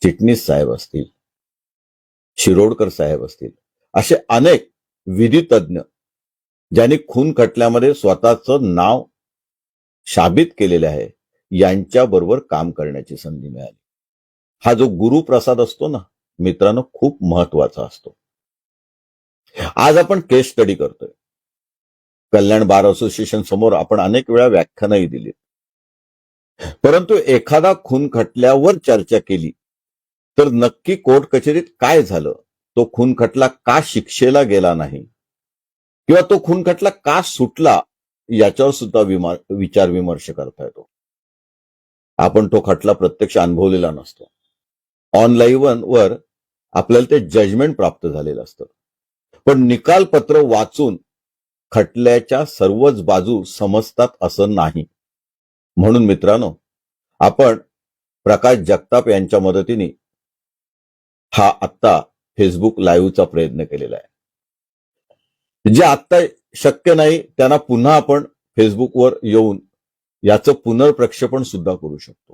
चिटणीस साहेब असतील, शिरोडकर साहेब असतील, असे अनेक विधी तज्ञ ज्यांनी खून खटल्यामध्ये स्वतःचं नाव साबित केलेले आहे, यांच्याबरोबर काम करण्याची संधी मिळाली. हा जो गुरुप्रसाद असतो ना मित्रांनो, खूप महत्वाचा असतो. आज आपण केस स्टडी करतोय. कल्याण बार असोसिएशन समोर आपण अनेक वेळा व्याख्यानही दिली. परंतु एखादा खून खटल्यावर चर्चा केली तर नक्की कोर्ट कचेरीत काय झालं, तो खून खटला का शिक्षेला गेला नाही, किंवा तो खून खटला का सुटला, याच्यावर सुद्धा विचार विमर्श करता येतो. आपण तो खटला प्रत्यक्ष अनुभवलेला नसतो. ऑनलाईन वर आपल्याला ते जजमेंट प्राप्त झालेलं असतं. पण निकाल पत्र वाचून खटल्याच्या सर्वच बाजू समजतात असं नाही. म्हणून मित्रांनो, आपण प्रकाश जगताप यांच्या मदतीने हा आत्ता फेसबुक लाईव्हचा प्रयत्न केलेला आहे. जे आत्ता शक्य नाही त्यांना पुन्हा आपण फेसबुकवर येऊन याचं पुनर्प्रक्षेपण सुद्धा करू शकतो.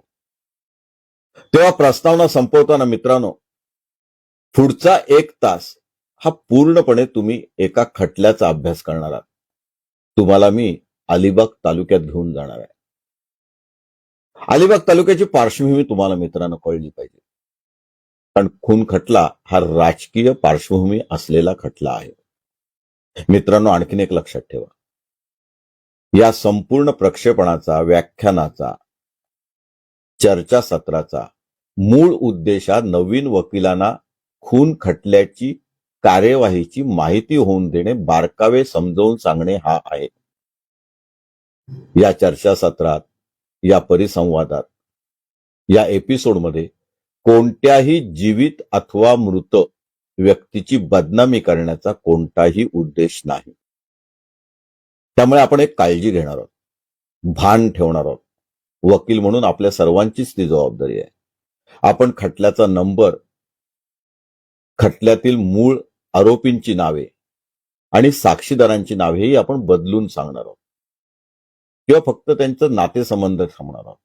तेव्हा प्रस्तावना संपवताना मित्रांनो, पुढचा 1 तास हा पूर्णपणे तुम्ही एका खटल्याचा अभ्यास करणार आहात. तुम्हाला मी अलिबाग तालुक्यात घेऊन जाणार आहे. अलिबाग तालुक्याची पार्श्वभूमी तुम्हाला मित्रांनो कळली पाहिजे, कारण खून खटला हा राजकीय पार्श्वभूमी असलेला खटला आहे. मित्रांनो, आणखीन एक लक्षात ठेवा, या संपूर्ण प्रक्षेपणाचा, व्याख्यानाचा, चर्चासत्राचा मूळ उद्देश हा नवीन वकिलांना खून खटल्याची कार्यवाहीची माहिती होऊन देणे, बारकावे समजावून सांगणे हा आहे. या चर्चासत्रात, या परिसंवादात, या एपिसोडमध्ये कोणत्याही जीवित अथवा मृत व्यक्तीची बदनामी करण्याचा कोणताही उद्देश नाही. त्यामुळे आपण एक काळजी घेणार आहोत, भान ठेवणार आहोत. वकील म्हणून आपल्या सर्वांचीच ती जबाबदारी आहे. आपण खटल्याचा नंबर, खटल्यातील मूळ आरोपींची नावे आणि साक्षीदारांची नावेही आपण बदलून सांगणार आहोत, किंवा फक्त त्यांचं नातेसंबंध सांगणार आहोत.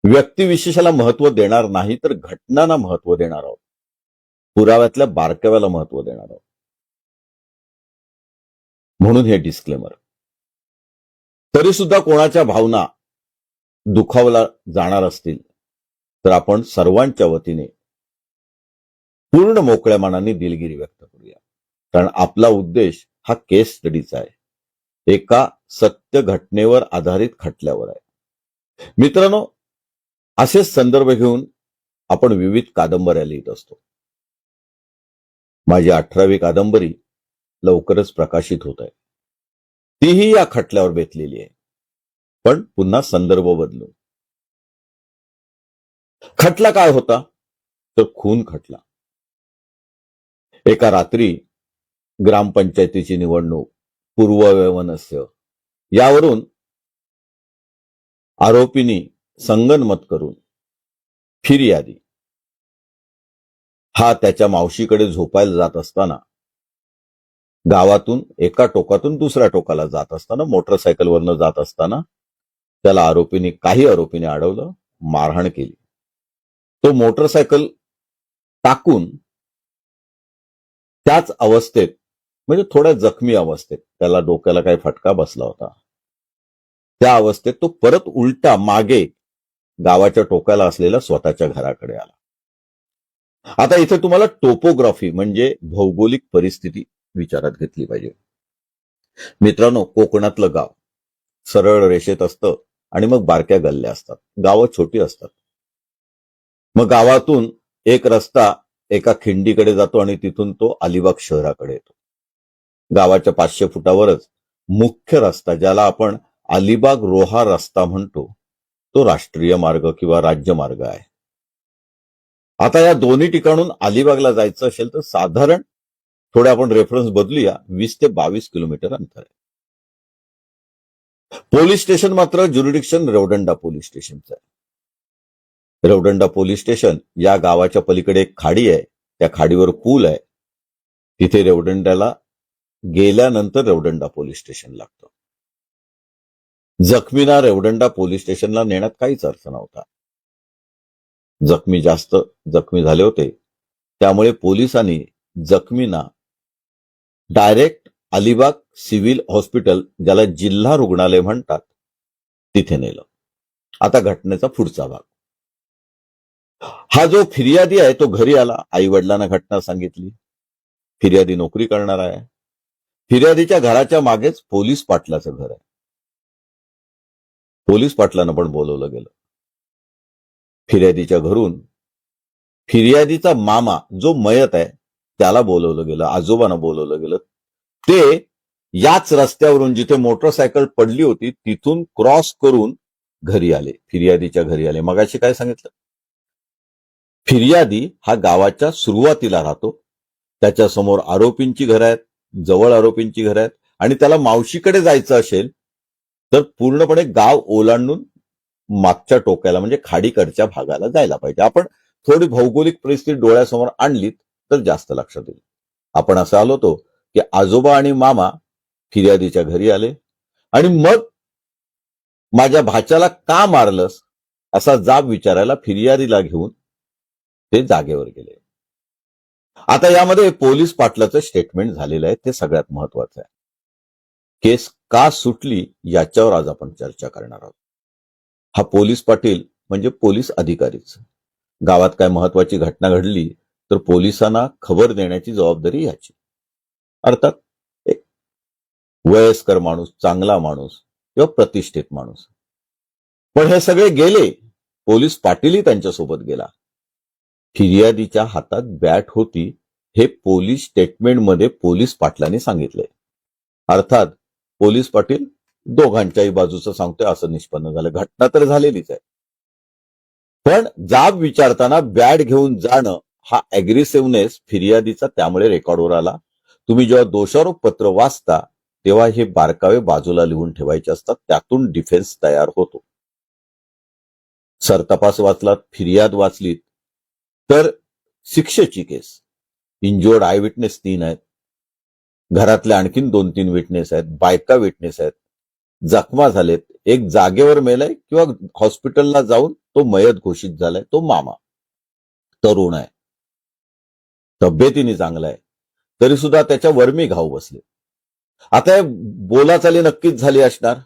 व्यक्तिविशेषाला महत्व देणार नाही, तर घटनांना महत्व देणार आहोत. पुराव्यातल्या बारकाव्याला महत्व देणार आहोत. म्हणून हे डिस्क्लेमर. तरी सुद्धा कोणाच्या भावना दुखावला जाणार असतील तर आपण सर्वांच्या वतीने पूर्ण मोकळ्या मनाने दिलगिरी व्यक्त करूया, कारण आपला उद्देश हा केस स्टडीचा आहे, एका सत्य घटनेवर आधारित खटल्यावर आहे. मित्रांनो, असेच संदर्भ घेऊन आपण विविध कादंबऱ्या लिहित असतो. माझी 18वी कादंबरी लवकरच प्रकाशित होत आहे. तीही या खटल्यावर बेतलेली आहे, पण पुन्हा संदर्भ बदलून. खटला काय होता, तर खून खटला. एका रात्री ग्रामपंचायतीची निवडणूक, पूर्ववैमनस्य यावरून आरोपींनी संगनमत करून फिर्यादी हा त्याच्या मावशीकडे झोपायला जात असताना, गावातून एका टोकातून दुसऱ्या टोकाला जात असताना, मोटरसायकलवरनं जात असताना त्याला काही आरोपींनी अडवलं, मारहाण केली. तो मोटरसायकल टाकून त्याच अवस्थेत, म्हणजे थोड्या जखमी अवस्थेत, त्याला डोक्याला काही फटका बसला होता, त्या अवस्थेत तो परत उलटा मागे गावाच्या टोकाला असलेल्या स्वतःच्या घराकडे आला. आता इथे तुम्हाला टोपोग्राफी म्हणजे भौगोलिक परिस्थिती विचारात घेतली पाहिजे. मित्रांनो, कोकणातलं गाव सरळ रेषेत असतं आणि मग बारक्या गल्ल्या असतात. गावं छोटी असतात. मग गावातून एक रस्ता एका खिंडीकडे जातो आणि तिथून तो अलिबाग शहराकडे येतो. गावाच्या 500 फुटावरच मुख्य रस्ता, ज्याला आपण अलिबाग रोहा रस्ता म्हणतो, तो राष्ट्रीय मार्ग किंवा राज्यमार्ग आहे. आता या दोन्ही ठिकाणून अलिबागला जायचं असेल तर साधारण, थोडे आपण रेफरन्स बदलूया, 20 ते 22 किलोमीटर अंतर आहे. पोलीस स्टेशन मात्र ज्युरिडिक्शन रेवदंडा पोलीस स्टेशनचं आहे. रेवदंडा पोलीस स्टेशन या गावाच्या पलीकडे एक खाडी आहे, त्या खाडीवर पूल आहे. तिथे रेवदंड्याला गेल्यानंतर रेवदंडा पोलीस स्टेशन लागतं. जखमींना रेवदंडा पोलीस स्टेशनला नेण्यात काहीच अर्थ नव्हता. जास्त जखमी झाले होते. त्यामुळे पोलिसांनी जखमींना डायरेक्ट अलिबाग सिव्हिल हॉस्पिटल, ज्याला जिल्हा रुग्णालय म्हणतात, तिथे नेलं. आता घटनेचा पुढचा भाग. हा जो फिर्यादी आहे तो घरी आला. आई वडिलांना घटना सांगितली. फिर्यादी नोकरी करणार आहे. फिर्यादीच्या घराच्या मागेच पोलीस पाटलाचं घर आहे. पोलीस पाटलांना पण बोलवलं गेलं. फिर्यादीच्या घरून फिर्यादीचा मामा जो मयत आहे त्याला बोलवलं गेलं, आजोबांना बोलवलं गेलं. ते याच रस्त्यावरून जिथे मोटरसायकल पडली होती तिथून क्रॉस करून घरी आले, फिर्यादीच्या घरी आले. मगाशी काय सांगितलं, फिर्यादी हा गावाच्या सुरुवातीला राहतो. त्याच्या समोर आरोपींची घरं आहेत, जवळ आरोपींची घरं आहेत, आणि त्याला मावशीकडे जायचं असेल तर पूर्णपणे गाव ओलांडून मागच्या टोक्याला म्हणजे खाडीकडच्या भागाला जायला पाहिजे. आपण थोडी भौगोलिक परिस्थिती डोळ्यासमोर आणलीत तर जास्त लक्षात येईल. आपण असं आलो होतो की आजोबा आणि मामा फिर्यादीच्या घरी आले आणि मग माझ्या भाच्याला का मारलंस असा जाब विचारायला फिर्यादीला घेऊन ते जागेवर गेले. आता यामध्ये पोलीस पाटलाचं स्टेटमेंट झालेलं आहे, ते सगळ्यात महत्वाचं आहे. केस का सुटली याच्यावर आज आपण चर्चा करणार आहोत. हा पोलीस पाटील म्हणजे पोलीस अधिकारीच. गावात काय महत्वाची घटना घडली तर पोलिसांना खबर देण्याची जबाबदारी याची. अर्थात एक वयस्कर माणूस, चांगला माणूस किंवा प्रतिष्ठित माणूस. पण हे सगळे गेले, पोलीस पाटीलही त्यांच्यासोबत गेला. फिर्यादीच्या हातात बॅट होती हे पोलीस स्टेटमेंटमध्ये पोलीस पाटलांनी सांगितले. अर्थात पोलीस पाटील दोघांच्याही बाजूचं सांगतोय असं निष्पन्न झालं. घटना तर झालेलीच आहे, पण जाब विचारताना बॅट घेऊन जाणं हा अग्रेसिव्हनेस फिर्यादीचा त्यामुळे रेकॉर्डवर आला. तुम्ही जेव्हा दोषारोप पत्र वाचता तेव्हा हे बारकावे बाजूला लिहून ठेवायचे असतात, त्यातून डिफेन्स तयार होतो. सरतपास वाचलात, फिर्याद वाचलीत तर शिक्षेची केस, इंज्युअर्ड आय विटनेस 3 आहेत, घरातले आणखीन 2-3 विटनेस आहेत, बायका विटनेस आहेत, जखमा झालेत, एक जागेवर मेलाय किंवा हॉस्पिटलला जाऊन तो मयत घोषित झालाय, तो मामा तरुण आहे, तब्येतीने चांगला आहे, तरी सुद्धा त्याच्या वर्मी घाव बसले. आता बोलाचाली नक्कीच झाली असणार.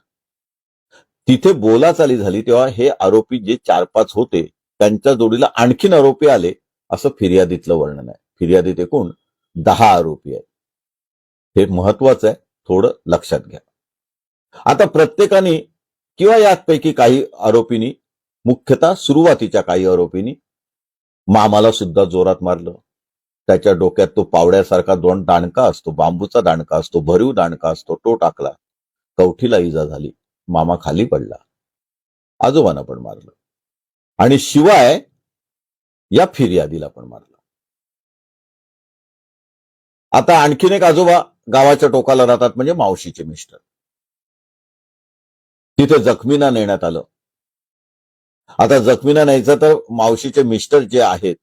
तिथे बोलाचाली झाली तेव्हा हे आरोपी जे 4-5 होते त्यांच्या जोडीला आणखीन आरोपी आले असं फिर्यादीतलं वर्णन आहे. फिर्यादीत एकूण 10 आरोपी आहेत. हे महत्वाचं आहे, थोडं लक्षात घ्या. आता प्रत्येकाने किंवा यापैकी काही आरोपींनी, मुख्यतः सुरुवातीच्या काही आरोपींनी मामाला सुद्धा जोरात मारलं. त्याच्या डोक्यात तो पावड्यासारखा 2 दांडका असतो, बांबूचा दांडका असतो, भरीव दांडका असतो, तो टाकला. कवठीला इजा झाली, मामा खाली पडला. आजोबांना पण मारलं आणि शिवाय या फिर्यादीला पण मारलं. आता आणखीन एक आजोबा गावाच्या टोकाला राहतात, म्हणजे मावशीचे मिस्टर. तिथे जखमींना नेण्यात आलं. आता जखमींना न्यायचं तर मावशीचे मिस्टर जे आहेत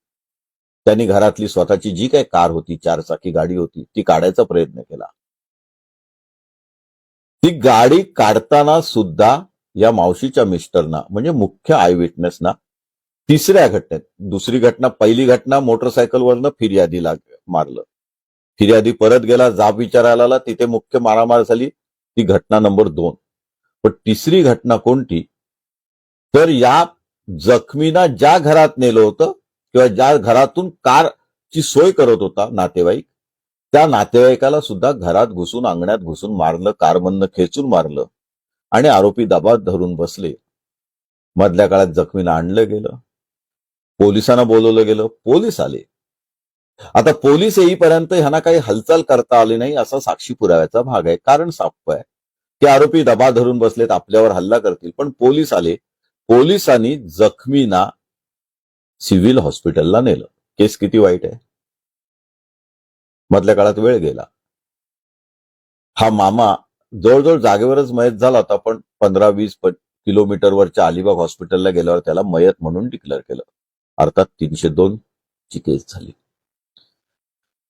त्यांनी घरातली स्वतःची जी काही कार होती, 4 चाकी गाडी होती, ती काढायचा प्रयत्न केला. ती गाडी काढताना सुद्धा या मावशीच्या मिस्टरना म्हणजे मुख्य आय विटनेसना तिसऱ्या घटनेत, दुसरी घटना, पहिली घटना मोटरसायकलवरनं फिर्यादीला मारलं. फिर्यादी परत गेला, जाब विचारायला आला, तिथे मुख्य मारामार झाली. ती घटना नंबर 2. पण तिसरी घटना कोणती, तर या जखमींना ज्या घरात नेलं होतं किंवा ज्या घरातून कारची सोय करत होता नातेवाईक, त्या नातेवाईकाला सुद्धा घरात घुसून, अंगणात घुसून मारलं, कारमधनं खेचून मारलं आणि आरोपी दबात धरून बसले. मधल्या काळात जखमीला आणलं गेलं, पोलिसांना बोलवलं गेलं, पोलीस आले. आता पोलीस येईपर्यंत ह्यांना काही हालचाल करता आली नाही असा साक्षी पुराव्याचा भाग आहे. कारण साफ आहे की आरोपी दबा धरून बसलेत, आपल्यावर हल्ला करतील. पण पोलीस आले, पोलिसांनी जखमींना सिव्हिल हॉस्पिटलला नेलं. केस किती वाईट आहे. मधल्या काळात वेळ गेला. हा मामा जवळजवळ जागेवरच मयत झाला होता, पण 15-20 किलोमीटरवरच्या अलिबाग हॉस्पिटलला गेल्यावर त्याला मयत म्हणून डिक्लेअर केलं. अर्थात 302 ची केस झाली.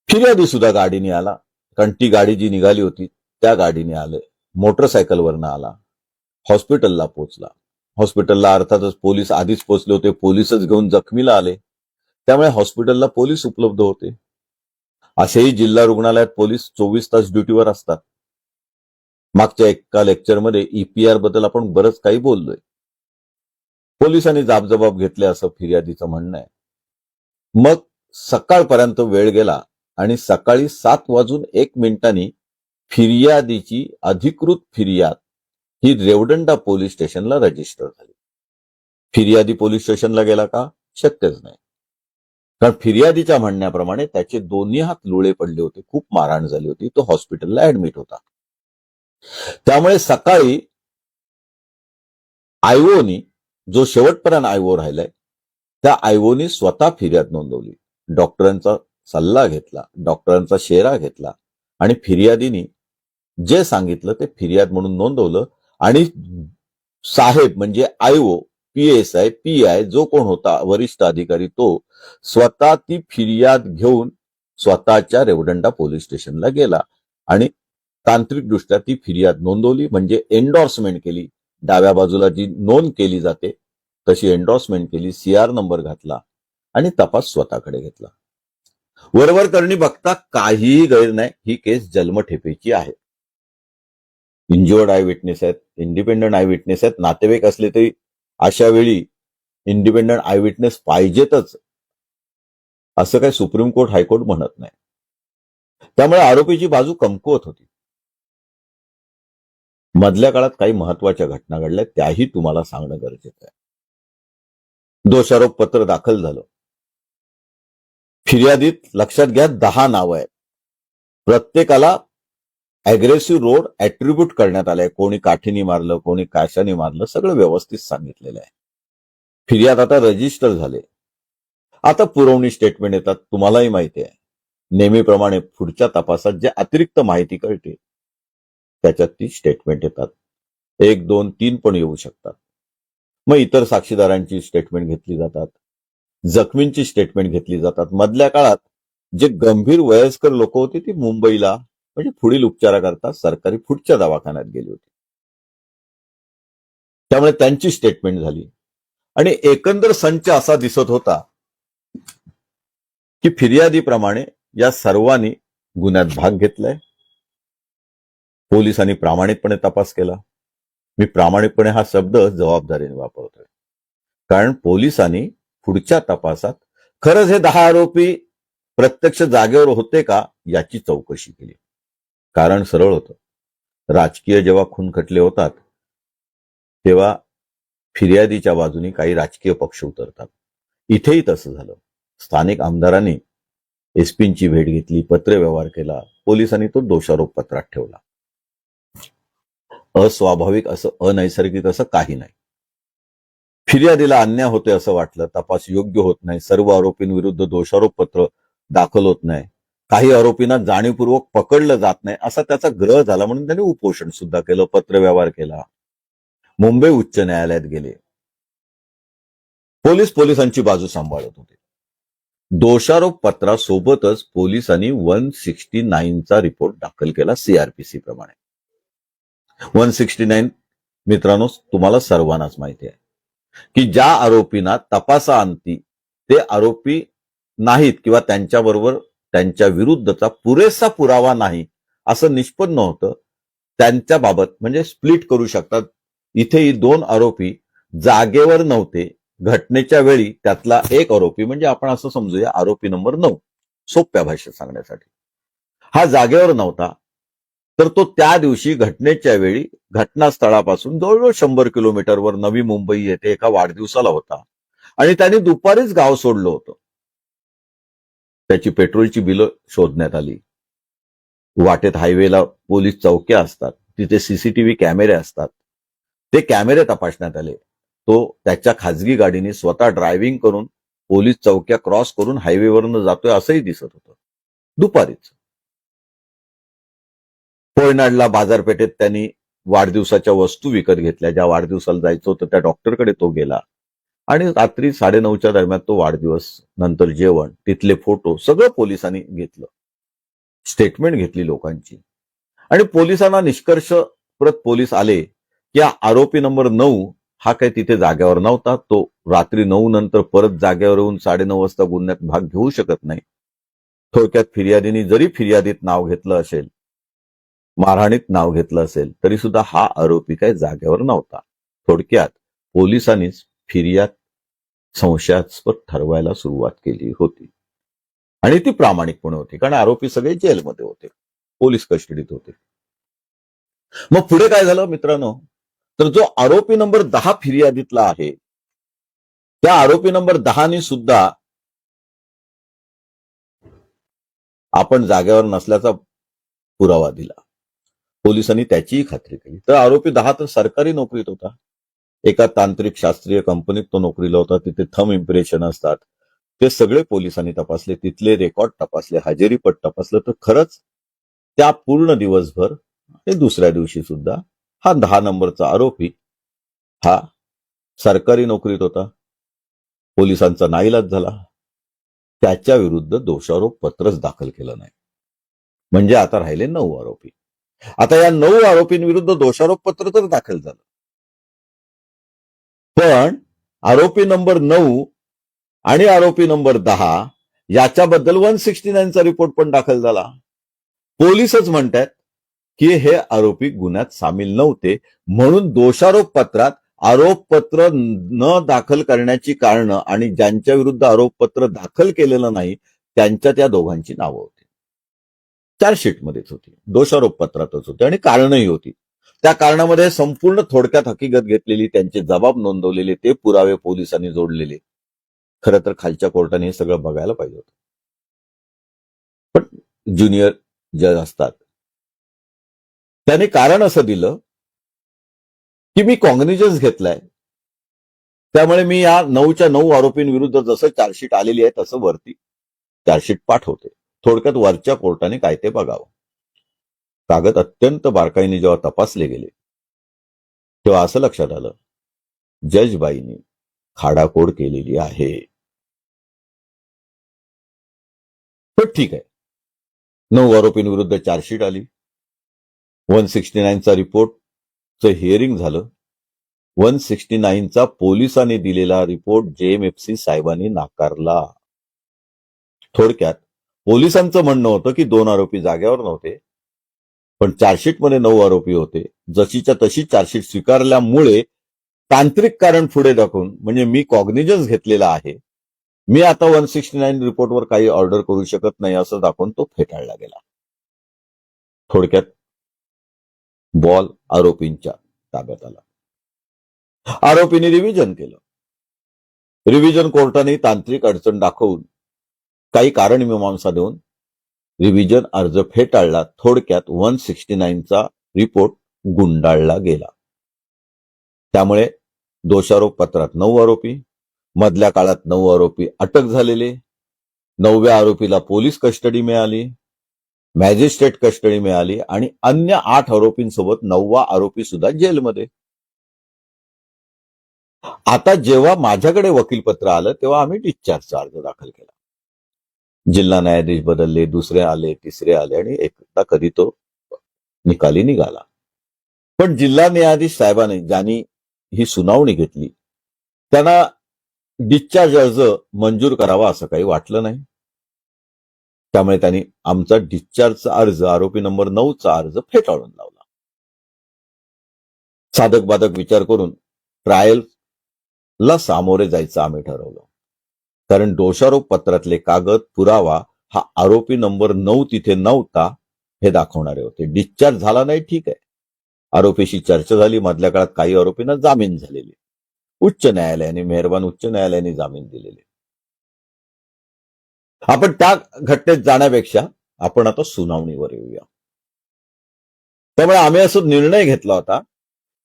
फिर्यादी सुद्धा गाडीने आला, कारण ती गाडी जी निघाली होती त्या गाडीने आले, मोटरसायकलवरनं आला, हॉस्पिटलला पोहोचला. हॉस्पिटलला अर्थातच पोलीस आधीच पोहोचले होते, पोलीसच घेऊन जखमीला आले, त्यामुळे हॉस्पिटलला पोलीस उपलब्ध होते. असेही जिल्हा रुग्णालयात पोलीस 24 तास ड्युटीवर असतात. मागच्या एका लेक्चरमध्ये ईपीआर बद्दल आपण बरंच काही बोललोय. पोलिसांनी जाबजबाब घेतले असं फिर्यादीचं म्हणणं आहे. मग सकाळपर्यंत वेळ गेला आणि सकाळी 7:01 फिर्यादीची अधिकृत फिर्याद ही रेवदंडा पोलीस स्टेशनला रजिस्टर झाली. फिर्यादी पोलीस स्टेशनला गेला का? शक्यच नाही. कारण फिर्यादीच्या म्हणण्याप्रमाणे त्याचे दोन्ही हात लुळे पडले होते, खूप मारहाण झाली होती, तो हॉस्पिटलला ऍडमिट होता. त्यामुळे सकाळी आयओनी, जो शेवटपर्यंत आयओ राहिलाय, त्या आयओनी स्वतः फिर्याद नोंदवली, डॉक्टरांचा सल्ला घेतला, डॉक्टरांचा शेरा घेतला आणि फिर्यादीनी जे सांगितलं ते फिर्याद म्हणून नोंदवलं आणि साहेब म्हणजे आयओ, पीएसआय, पीआय जो कोण होता वरिष्ठ अधिकारी, तो स्वतः ती फिर्याद घेऊन स्वतःच्या रेवदंडा पोलीस स्टेशनला गेला आणि तांत्रिकदृष्ट्या ती फिर्याद नोंदवली, म्हणजे एन्डॉर्समेंट केली. डाव्या बाजूला जी नोंद केली जाते तशी एन्डॉर्समेंट केली, सीआर नंबर घातला आणि तपास स्वतःकडे घेतला. वरवर करणी बघता काहीही गैर नाही, ही केस जन्मठेपेची आहे. इंज्युअर्ड आय विटनेस आहेत, इंडिपेंडंट आय विटनेस आहेत, नातेवाईक असले तरी अशा वेळी इंडिपेंडंट आय विटनेस पाहिजेतच असं काही सुप्रीम कोर्ट हायकोर्ट म्हणत नाही. त्यामुळे आरोपीची बाजू कमकुवत होती. मधल्या काळात काही महत्वाच्या घटना घडल्या, त्याही तुम्हाला सांगणं गरजेचं आहे. दोषारोप पत्र दाखल झालं. फिर्यादीत लक्षात घ्या 10 नावं आहेत. प्रत्येकाला अग्रेसिव्ह रोड ऍट्रिब्यूट करण्यात आलाय. कोणी काठीने मारलं, कोणी काशाने मारलं, सगळं व्यवस्थित सांगितलेलं आहे. फिर्याद आता रजिस्टर झाले. आता पुरवणी स्टेटमेंट येतात. तुम्हालाही माहिती आहे, नेहमीप्रमाणे पुढच्या तपासात जे अतिरिक्त माहिती कळते त्याच्यात ती स्टेटमेंट येतात. 1, 2, 3 पण येऊ शकतात. मग इतर साक्षीदारांची स्टेटमेंट घेतली जातात, जखमींची स्टेटमेंट घेतली जातात. मधल्या काळात जे गंभीर वयस्कर लोक होती ती मुंबईला म्हणजे पुढील उपचाराकरता सरकारी पुढच्या दवाखान्यात गेली होती, त्यामुळे त्यांची स्टेटमेंट झाली. आणि एकंदर संच असा दिसत होता की फिर्यादीप्रमाणे या सर्वांनी गुन्ह्यात भाग घेतलाय. पोलिसांनी प्रामाणिकपणे तपास केला. मी प्रामाणिकपणे हा शब्द जबाबदारीने वापरतोय, कारण पोलिसांनी पुढच्या तपासात खरंच हे 10 आरोपी प्रत्यक्ष जागेवर होते का याची चौकशी केली. कारण सरळ होतं, राजकीय जेव्हा खून खटले होतात तेव्हा फिर्यादीच्या बाजूने काही राजकीय पक्ष उतरतात. इथेही तसं झालं. स्थानिक आमदारांनी एसपींची भेट घेतली, पत्रव्यवहार केला, पोलिसांनी तो दोषारोप पत्रात ठेवला. अस्वाभाविक असं, अनैसर्गिक असं काही नाही. फिर्यादीला अन्याय होते असं वाटलं, तपास योग्य होत नाही, सर्व आरोपींविरुद्ध दोषारोप पत्र दाखल होत नाही, काही आरोपींना जाणीवपूर्वक पकडलं जात नाही, असा त्याचा ग्रह झाला. म्हणून त्यांनी उपोषण सुद्धा केलं, पत्रव्यवहार केला, मुंबई उच्च न्यायालयात गेले. पोलिसांची बाजू सांभाळत होते. दोषारोप पत्रासोबतच पोलिसांनी 169चा रिपोर्ट दाखल केला सीआरपीसी प्रमाणे. 169 मित्रांनो तुम्हाला सर्वांनाच माहिती आहे की ज्या आरोपींना तपासाअंती ते आरोपी नाहीत किंवा त्यांच्याबरोबर त्यांच्या विरुद्धचा पुरेसा पुरावा नाही असं निष्पन्न होतं, त्यांच्या बाबत म्हणजे स्प्लिट करू शकतात. इथेही 2 आरोपी जागेवर नव्हते घटनेच्या वेळी. त्यातला एक आरोपी म्हणजे आपण असं समजूया आरोपी नंबर 9, सोप्या भाषेत सांगण्यासाठी, हा जागेवर नव्हता. तर तो त्या दिवशी घटनेच्या वेळी घटनास्थळापासून जवळजवळ 100 किलोमीटरवर नवी मुंबई येथे एका वाढदिवसाला होता आणि त्याने दुपारीच गाव सोडलं होतं. त्याची पेट्रोलची बिलं शोधण्यात आली. वाटेत हायवेला पोलीस चौक्या असतात, तिथे सीसीटीव्ही कॅमेरे असतात, ते कॅमेरे तपासण्यात आले. तो त्याच्या खाजगी गाडीने स्वतः ड्रायव्हिंग करून पोलीस चौक्या क्रॉस करून हायवेवरनं जातोय असंही दिसत होतं दुपारीच. कोयनाडला बाजारपेठेत त्यांनी वाढदिवसाच्या वस्तू विकत घेतल्या. ज्या वाढदिवसाला जायचं होतं त्या डॉक्टरकडे तो गेला आणि रात्री 9:30च्या दरम्यान तो वाढदिवस, नंतर जेवण, तिथले फोटो सगळं पोलिसांनी घेतलं. स्टेटमेंट घेतली लोकांची आणि पोलिसांना निष्कर्ष परत पोलीस आले की आरोपी नंबर 9 हा काही तिथे जागेवर नव्हता. तो रात्री 9 नंतर परत जागेवर येऊन 9:30 वाजता गुन्ह्यात भाग घेऊ शकत नाही. थोडक्यात फिर्यादीने जरी फिर्यादीत नाव घेतलं असेल, मारहाणीत नाव घेतलं असेल, तरी सुद्धा हा आरोपी काही जागेवर नव्हता. थोडक्यात पोलिसांनीच फिर्याद संशयास्पद ठरवायला सुरुवात केली होती. आणि ती प्रामाणिकपणे होती, कारण आरोपी सगळे जेलमध्ये होते, पोलीस कस्टडीत होते. मग पुढे काय झालं मित्रांनो, तर जो आरोपी नंबर 10 फिर्यादीतला आहे, त्या आरोपी नंबर 10 सुद्धा आपण जागेवर नसल्याचा पुरावा दिला. पोलिसांनी त्याचीही खात्री केली. तर आरोपी 10 तर सरकारी नोकरीत होता. एका तांत्रिक शास्त्रीय कंपनीत तो नोकरीला होता. तिथे थंब इम्प्रेशन असतात. ते सगळे पोलिसांनी तपासले, तिथले रेकॉर्ड तपासले, हजेरीपट तपासलं, तर खरंच त्या पूर्ण दिवसभर आणि दुसऱ्या दिवशी सुद्धा हा 10 नंबरचा आरोपी हा सरकारी नोकरीत होता. पोलिसांचा नाईलाज झाला. त्याच्या विरुद्ध दोषारोप पत्रच दाखल केलं नाही. म्हणजे आता राहिले 9 आरोपी. आता या 9 आरोपींविरुद्ध दोषारोप पत्र तर दाखल झालं, पण आरोपी नंबर 9 आणि आरोपी नंबर 10 याच्याबद्दल 169चा रिपोर्ट पण दाखल झाला. पोलीसच म्हणतात की हे आरोपी गुन्ह्यात सामील नव्हते, म्हणून दोषारोप पत्रात आरोपपत्र न दाखल करण्याची कारणं आणि ज्यांच्या विरुद्ध आरोपपत्र दाखल केलेलं नाही त्यांच्या त्या दोघांची नावं होती. चार्जशीटमध्येच होती, दोषारोप पत्रातच होती आणि कारणंही होती. त्या कारणामध्ये संपूर्ण थोडक्यात हकीकत घेतलेली, त्यांचे जबाब नोंदवलेले, ते पुरावे पोलिसांनी जोडलेले. खरं तर खालच्या कोर्टाने हे सगळं बघायला पाहिजे होतं, पण ज्युनियर जज असतात. त्याने कारण असं दिलं की मी कॉग्निजन्स घेतलाय, त्यामुळे मी या 9च्या 9 आरोपींविरुद्ध जसं चार्जशीट आलेली आहे तसं वरती चार्जशीट पाठवते. थोडक्यात वरच्या कोर्टाने काय ते बघावं. कागद अत्यंत बारकाईने जेव्हा तपासले गेले तेव्हा असं लक्षात आलं, जजबाईंनी खाडाखोड केलेली आहे. पण ठीक आहे, 9 आरोपींविरुद्ध चार्जशीट आली, 169चा रिपोर्टचं हिअरिंग झालं. 169चा पोलिसांनी दिलेला रिपोर्ट जेएमएफसी साहेबांनी नाकारला. थोडक्यात पोलिसांचं म्हणणं होतं की 2 आरोपी जागेवर नव्हते, पण चार्जशीटमध्ये 9 आरोपी होते. जशीच्या तशी चार्जशीट स्वीकारल्यामुळे तांत्रिक कारण पुढे दाखवून, म्हणजे मी कॉग्निजन्स घेतलेला आहे, मी आता 169 रिपोर्टवर काही ऑर्डर करू शकत नाही असं दाखवून तो फेटाळला गेला. थोडक्यात बॉल आरोपींच्या ताब्यात आला. आरोपींनी रिव्हिजन केलं. रिव्हिजन कोर्टाने तांत्रिक अडचण दाखवून काही कारण मीमांसा देऊन रिव्हिजन अर्ज फेटाळला. थोडक्यात 169चा रिपोर्ट गुंडाळला गेला. त्यामुळे दोषारोप पत्रात 9 आरोपी, मधल्या काळात 9 आरोपी अटक झालेले, 9व्या आरोपीला पोलीस कस्टडी मिळाली, मॅजिस्ट्रेट कस्टडी मिळाली आणि अन्य 8 आरोपींसोबत 9वा आरोपी सुद्धा जेलमध्ये. आता जेव्हा माझ्याकडे वकीलपत्र आलं तेव्हा आम्ही डिस्चार्जचा अर्ज दाखल केला. जिल्हा न्यायाधीश बदलले, दुसरे आले, तिसरे आले आणि एकदा कधी तो निकाली निघाला. पण जिल्हा न्यायाधीश साहेबांनी ज्यांनी ही सुनावणी घेतली त्यांना डिस्चार्ज अर्ज मंजूर करावा असं काही वाटलं नाही. त्यामुळे त्यांनी आमचा डिस्चार्जचा अर्ज, आरोपी नंबर 9चा अर्ज फेटाळून लावला. साधक बाधक विचार करून ट्रायलला सामोरे जायचं आम्ही ठरवलं, कारण दोषारोप पत्रातले कागद, पुरावा हा आरोपी नंबर 9 तिथे नव्हता हे दाखवणारे होते. डिस्चार्ज झाला नाही, ठीक आहे, आरोपीशी चर्चा झाली, मधल्या काळात काही आरोपींना जामीन झालेले, उच्च न्यायालयाने, मेहरबान उच्च न्यायालयाने जामीन दिलेले. आपण त्या घटनेत जाण्यापेक्षा आपण आता सुनावणीवर येऊया. त्यामुळे आम्ही असा निर्णय घेतला होता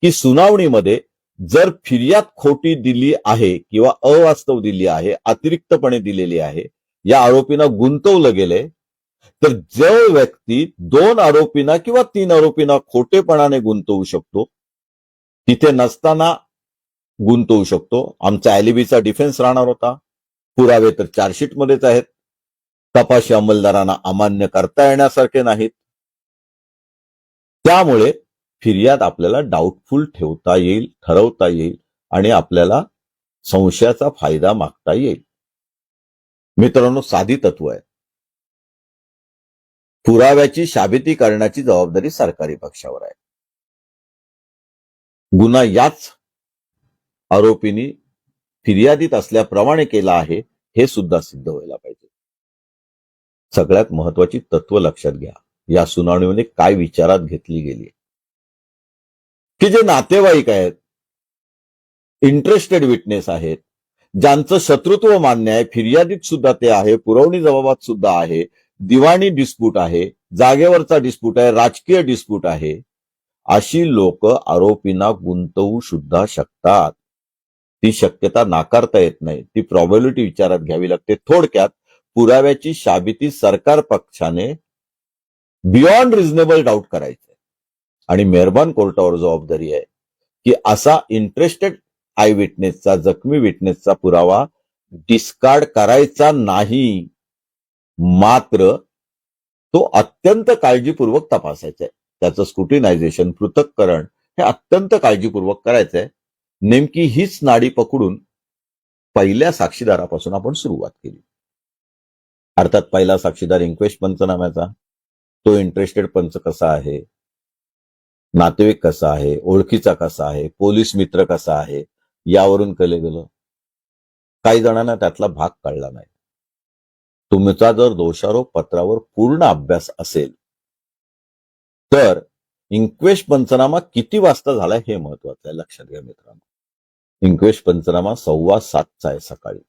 की सुनावणीमध्ये जर फिर्याद खोटी दिली आहे किंवा अवास्तव दिली आहे, अतिरिक्तपणे दिलेली आहे, या आरोपींना गुंतवलं गेले, तर जो व्यक्ती 2 आरोपींना किंवा 3 आरोपींना खोटेपणाने गुंतवू शकतो, तिथे नसताना गुंतवू शकतो. आमचा अॅलिबीचा डिफेन्स राहणार होता. पुरावे तर चार्जशीटमध्येच आहेत. तपासी अंमलदारांना अमान्य करता येण्यासारखे नाहीत. त्यामुळे फिर्याद आपल्याला डाऊटफुल ठेवता येईल, ठरवता येईल आणि आपल्याला संशयाचा फायदा मागता येईल. मित्रांनो, साधी तत्व आहे. पुराव्याची शाबिती करण्याची जबाबदारी सरकारी पक्षावर आहे. गुन्हा याच आरोपींनी फिर्यादीत असल्याप्रमाणे केला आहे हे सुद्धा सिद्ध व्हायला पाहिजे. सगळ्यात महत्वाची तत्व लक्षात घ्या. या सुनावणीमध्ये काय विचारात घेतली गेली, की जे नातेवाईक आहेत, इंटरेस्टेड विटनेस आहेत, ज्यांचं शत्रुत्व मान्य आहे, फिर्यादीत सुद्धा ते आहे, पुरवणी जबाबात सुद्धा आहे, दिवाणी डिस्प्यूट आहे, जागेवरचा डिस्प्यूट आहे, राजकीय डिस्प्यूट आहे, अशी लोक आरोपींना गुंतवू सुद्धा शकतात. ती शक्यता नाकारता येत नाही. ती प्रॉबॅबिलिटी विचारात घ्यावी लागते. थोडक्यात पुराव्याची शाबिती सरकार पक्षाने बियॉन्ड रिझनेबल डाऊट करायचं आणि मेहरबान कोर्टावर जबाबदारी आहे की असा इंटरेस्टेड आय विटनेसचा, जखमी विटनेसचा पुरावा डिस्कार्ड करायचा नाही. मात्र तो अत्यंत काळजीपूर्वक तपासायचा आहे. त्याचं स्क्रुटिनायझेशन, पृथक्करण हे अत्यंत काळजीपूर्वक करायचं आहे. नेमकी हीच नाडी पकडून पहिल्या साक्षीदारापासून आपण सुरुवात केली. अर्थात पहिला साक्षीदार इन्क्वेस्ट पंचनाम्याचा. तो इंटरेस्टेड पंच कसा आहे, नातेवाईक कसा आहे, ओळखीचा कसा आहे, पोलीस मित्र कसा आहे, यावरून केलं गेलं. काही जणांना त्यातला भाग कळला नाही. तुमचा जर दोषारोप पत्रावर पूर्ण अभ्यास असेल तर इन्क्वेस्ट पंचनामा किती वाजता झाला हे महत्वाचं आहे. लक्षात घ्या मित्रांनो. इन्क्वेस्ट पंचनामा 7:15 आहे सकाळी,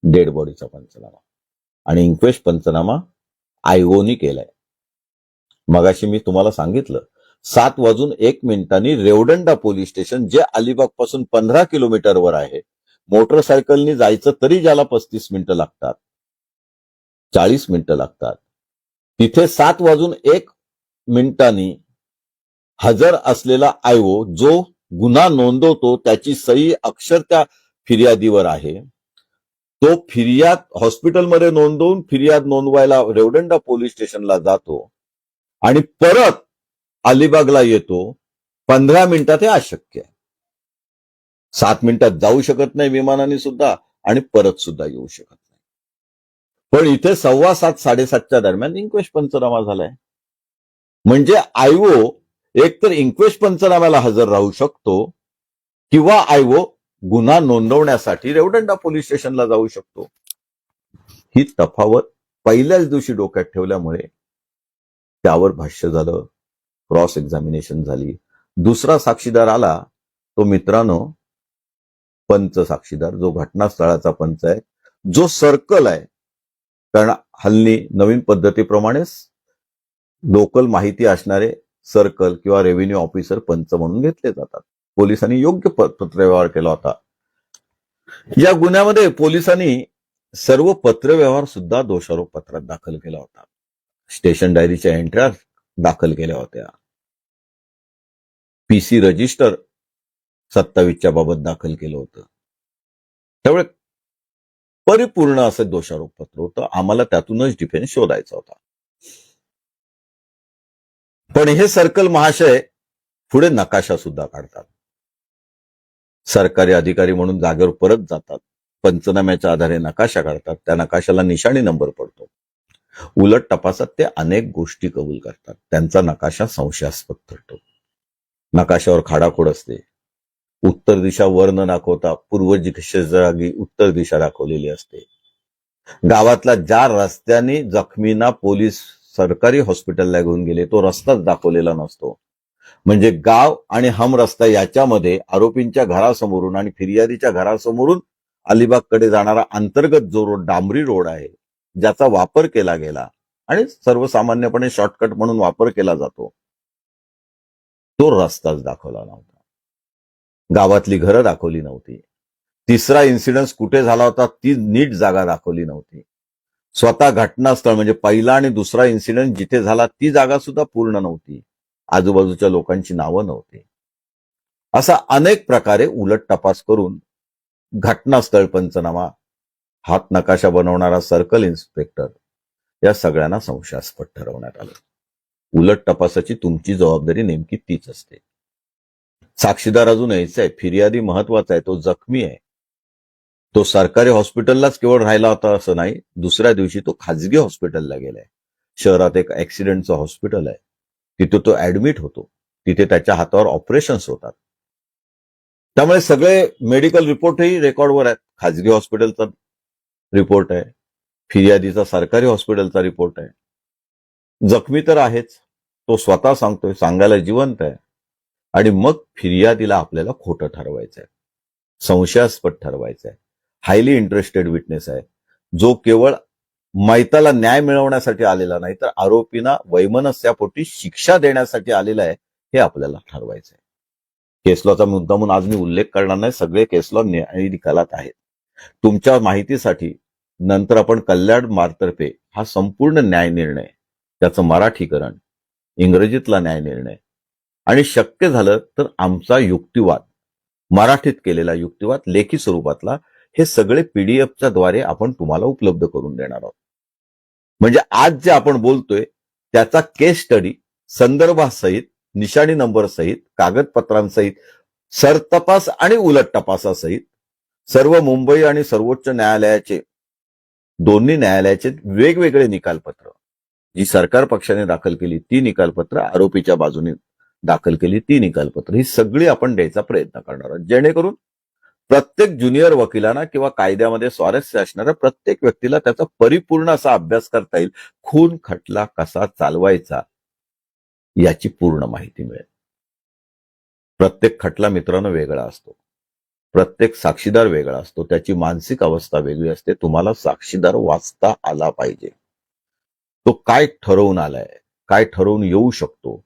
डेड बॉडीचा पंचनामा. आणि इन्क्वेस्ट पंचनामा आयोनी केलाय. मगाशी मी तुम्हाला सांगितलं 7:01 रेवदंडा पोलीस स्टेशन, जे अलिबाग पासून 15 किलोमीटरवर आहे, मोटरसायकलनी जायचं तरी ज्याला 35 मिनिटं लागतात, 40 मिनिटं लागतात, तिथे 7:01 हजर असलेला आयओ जो गुन्हा नोंदवतो, त्याची सही अक्षर त्या फिर्यादीवर आहे. तो फिर्याद हॉस्पिटलमध्ये नोंदवून फिर्याद नोंदवायला रेवदंडा पोलीस स्टेशनला जातो आणि परत अलिबागला येतो. 15 मिनिटात हे अशक्य आहे. 7 मिनिटात जाऊ शकत नाही विमानाने सुद्धा आणि परत सुद्धा येऊ शकत नाही. पण इथे 7:15 7:30 दरम्यान इन्क्वेस्ट पंचनामा झालाय. म्हणजे आयओ एक तर इन्क्वेस्ट पंचनाम्याला हजर राहू शकतो किंवा आयओ गुन्हा नोंदवण्यासाठी रेवदंडा पोलीस स्टेशनला जाऊ शकतो. ही तफावत पहिल्याच दिवशी डोक्यात ठेवल्यामुळे त्यावर भाष्य झालं, क्रॉस एक्झामिनेशन झाली. दुसरा साक्षीदार आला तो मित्रांनो पंच साक्षीदार, जो घटनास्थळाचा पंच आहे, जो सर्कल आहे. कारण हल्ली नवीन पद्धतीप्रमाणेच लोकल माहिती असणारे सर्कल किंवा रेव्हेन्यू ऑफिसर पंच म्हणून घेतले जातात. पोलिसांनी योग्य पत्रव्यवहार केला होता. या गुन्ह्यामध्ये पोलिसांनी सर्व पत्रव्यवहार सुद्धा दोषारोप पत्रात दाखल केला होता. स्टेशन डायरीच्या एंट्र्या दाखल केल्या होत्या. पीसी रजिस्टर 27च्या बाबत दाखल केलं होतं. त्यामुळे परिपूर्ण असं दोषारोप पत्र होतं. आम्हाला त्यातूनच डिफेन्स शोधायचा होता. पण हे सर्कल महाशय पुढे नकाशा सुद्धा काढतात. सरकारी अधिकारी म्हणून जागेवर परत जातात, पंचनाम्याच्या आधारे नकाशा काढतात, त्या नकाशाला निशाणी नंबर पडतो. उलट तपासात ते अनेक गोष्टी कबूल करतात. त्यांचा नकाशा संशयास्पद ठरतो. नकाशावर खाडाखोड असते. उत्तर दिशा वर न दाखवता पूर्व दिशेच्या जागी उत्तर दिशा दाखवलेली असते. गावातला ज्या रस्त्याने जखमींना पोलीस सरकारी हॉस्पिटलला घेऊन गेले तो रस्ताच दाखवलेला नसतो. म्हणजे गाव आणि हम रस्ता याच्यामध्ये आरोपींच्या घरासमोरून आणि फिर्यादीच्या घरासमोरून अलिबागकडे जाणारा अंतर्गत जो रोड, डांबरी रोड आहे, ज्याचा वापर केला गेला आणि सर्वसामान्यपणे शॉर्टकट म्हणून वापर केला जातो, तो रस्ताच दाखवला नव्हता. गावातली घरं दाखवली नव्हती. तिसरा इन्सिडेंट कुठे झाला होता ती नीट जागा दाखवली नव्हती. स्वतः घटनास्थळ म्हणजे पहिला आणि दुसरा इन्सिडेंट जिथे झाला ती जागा सुद्धा पूर्ण नव्हती. आजूबाजूच्या लोकांची नावं नव्हती. असा अनेक प्रकारे उलट तपास करून घटनास्थळ पंचनामा, हात नकाशा बनवणारा सर्कल इन्स्पेक्टर, या सगळ्यांना संशयास्पद ठरवण्यात आलं. उलट तपासाची तुमची जबाबदारी नेमकी तीच असते. साक्षीदार अजून यायचा आहे, फिर्यादी महत्वाचा आहे, तो जखमी आहे. तो सरकारी हॉस्पिटललाच केवळ राहिला होता असं नाही, दुसऱ्या दिवशी तो खाजगी हॉस्पिटलला गेलाय. शहरात एक ऍक्सिडेंटचं हॉस्पिटल आहे, तिथे तो ऍडमिट होतो. तिथे त्याच्या हातावर ऑपरेशन्स होतात. त्यामुळे सगळे मेडिकल रिपोर्टही रेकॉर्डवर आहेत. खाजगी हॉस्पिटलचा रिपोर्ट आहे, फिर्यादीचा सरकारी हॉस्पिटलचा रिपोर्ट आहे. जखमी तर आहेच, तो स्वतः सांगतोय, सांगायला जिवंत आहे. आणि मग फिर्यादीला आपल्याला खोटं ठरवायचं आहे, संशयास्पद ठरवायचं आहे. हायली इंटरेस्टेड विटनेस आहे, जो केवळ मैताला न्याय मिळवण्यासाठी आलेला नाही, तर आरोपींना वैमनस्यापोटी शिक्षा देण्यासाठी आलेला आहे, हे आपल्याला ठरवायचं आहे. केस लॉचा मुद्दा म्हणून आज मी उल्लेख करणार नाही, सगळे केस लॉ न्याय निकालात आहेत. तुमच्या माहितीसाठी नंतर आपण कल्याण मार्तर्फे हा संपूर्ण न्याय निर्णय, त्याचं मराठीकरण, इंग्रजीतला न्याय निर्णय आणि शक्य झालं तर आमचा युक्तिवाद, मराठीत केलेला युक्तिवाद लेखी स्वरूपातला, हे सगळे पीडीएफच्या द्वारे आपण तुम्हाला उपलब्ध करून देणार आहोत. म्हणजे आज जे आपण बोलतोय त्याचा केस स्टडी संदर्भासहित, निशाणी नंबर सहित, कागदपत्रांसहित, सरतपास आणि उलट तपासासहित सर्व मुंबई आणि सर्वोच्च न्यायालयाचे, दोन्ही न्यायालयाचे वेगवेगळे निकालपत्र, जी सरकार पक्षाने दाखल केली ती निकालपत्र, आरोपीच्या बाजूने दाखल केली ती निकालपत्र, ही सगळी आपण द्यायचा प्रयत्न करणार आहोत, जेणेकरून प्रत्येक ज्युनियर वकिलांना किंवा कायद्यामध्ये स्वारस्य असणाऱ्या प्रत्येक व्यक्तीला त्याचा परिपूर्ण असा अभ्यास करता येईल. खून खटला कसा चालवायचा याची पूर्ण माहिती मिळेल. प्रत्येक खटला मित्रांनो वेगळा असतो, प्रत्येक साक्षीदार वेगळा असतो, त्याची मानसिक अवस्था वेगळी असते. तुम्हाला साक्षीदार वाचता आला पाहिजे. तो काय ठरवून आलाय, काय ठरवून येऊ शकतो,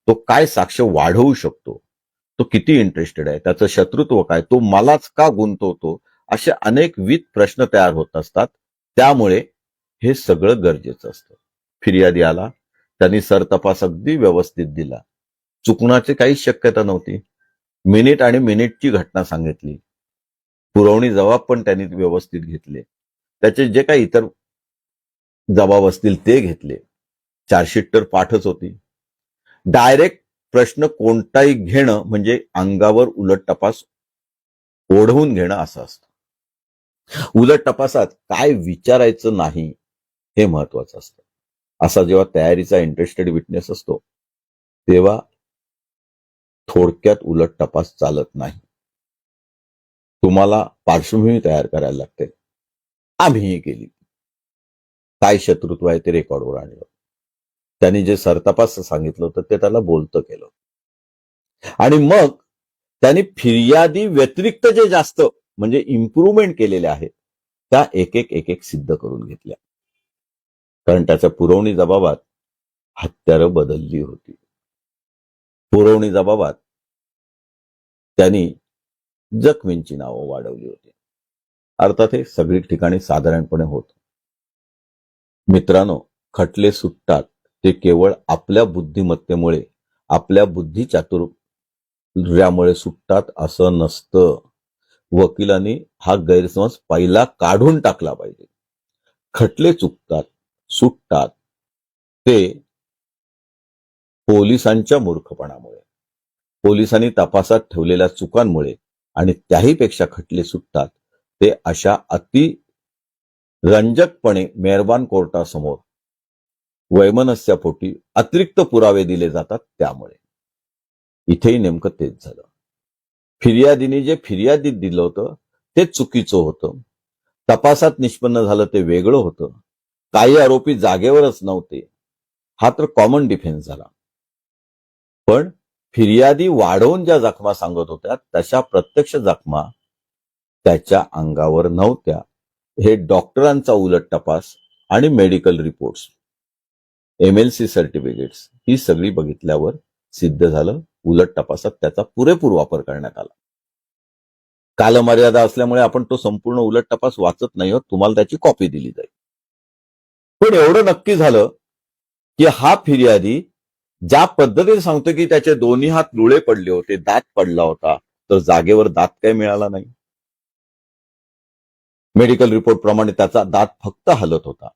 तो काय साक्ष वाढवू शकतो, तो किती इंटरेस्टेड आहे, त्याचं शत्रुत्व काय, तो मलाच का गुंतवतो, असे अनेक विध प्रश्न तयार होत असतात. त्यामुळे हे सगळं गरजेचं असतं. फिर्यादी आला, त्यांनी सरतपास अगदी व्यवस्थित दिला, चुकण्याची काहीच शक्यता नव्हती. मिनिट आणि मिनिटची घटना सांगितली, पुरवणी जबाब पण त्यांनी व्यवस्थित घेतले, त्याचे जे काही इतर जबाब असतील ते घेतले. चार्जशीट तर पाठच होती. डायरेक्ट प्रश्न कोणताही घेणं म्हणजे अंगावर उलट तपास ओढवून घेणं असं असतं. उलट तपासात काय विचारायचं नाही हे महत्वाचं असतं. असा जेव्हा तयारीचा इंटरेस्टेड विटनेस असतो तेव्हा थोडक्यात उलट तपास चालत नाही. तुम्हाला पार्श्वभूमी तयार करायला लागते. आम्हीही केली. काय शत्रुत्व आहे ते रेकॉर्डवर आणलं. त्यांनी जे सरतपास सांगितलं होतं ते त्याला बोलतं केलं. आणि मग त्यांनी फिर्यादी व्यतिरिक्त जे जास्त म्हणजे इम्प्रूव्हमेंट केलेले आहेत त्या एक एक सिद्ध करून घेतल्या. कारण त्याच्या पुरवणी जबाबात हत्यारं बदलली होती. पुरवणी जबाबात त्यांनी जखमींची नावं वाढवली होती. अर्थात हे सगळी ठिकाणी साधारणपणे होत. मित्रांनो, खटले सुटतात ते केवळ आपल्या बुद्धिमत्तेमुळे, आपल्या बुद्धिचातुर्यामुळे सुटतात असं नसतं. वकिलांनी हा गैरसमज पहिला काढून टाकला पाहिजे. खटले चुकतात, सुटतात ते पोलिसांच्या मूर्खपणामुळे, पोलिसांनी तपासात ठेवलेल्या चुकांमुळे, आणि त्याहीपेक्षा खटले सुटतात ते अशा अति रंजकपणे मेहरबान कोर्टासमोर वैमनस्यापोटी अतिरिक्त पुरावे दिले जातात त्यामुळे. इथेही नेमकं तेच झालं. फिर्यादीने जे फिर्यादीत दिलं होतं ते चुकीचं होतं. तपासात निष्पन्न झालं ते वेगळं होतं. काही आरोपी जागेवरच नव्हते. हा तर कॉमन डिफेन्स झाला. पण फिर्यादी वाढवून ज्या जखमा सांगत होत्या तशा प्रत्यक्ष जखमा त्याच्या अंगावर नव्हत्या. हे डॉक्टरांचा उलट तपास आणि मेडिकल रिपोर्ट्स, MLC सर्टिफिकेट्स ही सगळी बघितल्यावर सिद्ध झालं. उलट तपासात त्याचा पुरेपूर वापर करण्यात आला. कालमर्यादा असल्यामुळे आपण तो संपूर्ण उलट तपास वाचत नाही आहोत, तुम्हाला त्याची कॉपी दिली जाईल. पण एवढं नक्की झालं की हा फिर्यादी ज्या पद्धतीने सांगतो की त्याचे दोन्ही हात लुळे पडले होते, दात पडला होता, तर जागेवर दात काही मिळाला नाही. मेडिकल रिपोर्ट प्रमाणे त्याचा दात फक्त हलत होता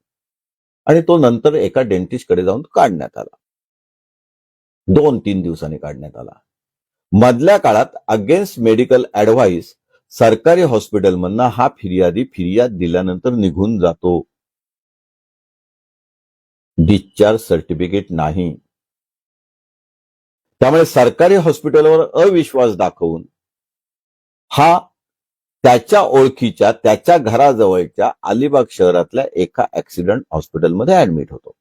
आणि तो नंतर एका डेंटिस्टकडे जाऊन काढण्यात आला. 2-3 दिवसांनी काढण्यात आला. मधल्या काळात अगेन्स्ट मेडिकल ऍडव्हाइस सरकारी हॉस्पिटलमधनं हा फिर्यादी फिर्याद दिल्यानंतर निघून जातो. डिस्चार्ज सर्टिफिकेट नाही. त्यामुळे सरकारी हॉस्पिटलवर अविश्वास दाखवून हा त्याच्या ओळखीच्या त्याच्या घराजवळच्या अलिबाग शहरातल्या एका ऍक्सिडेंट हॉस्पिटलमध्ये ऍडमिट होतो.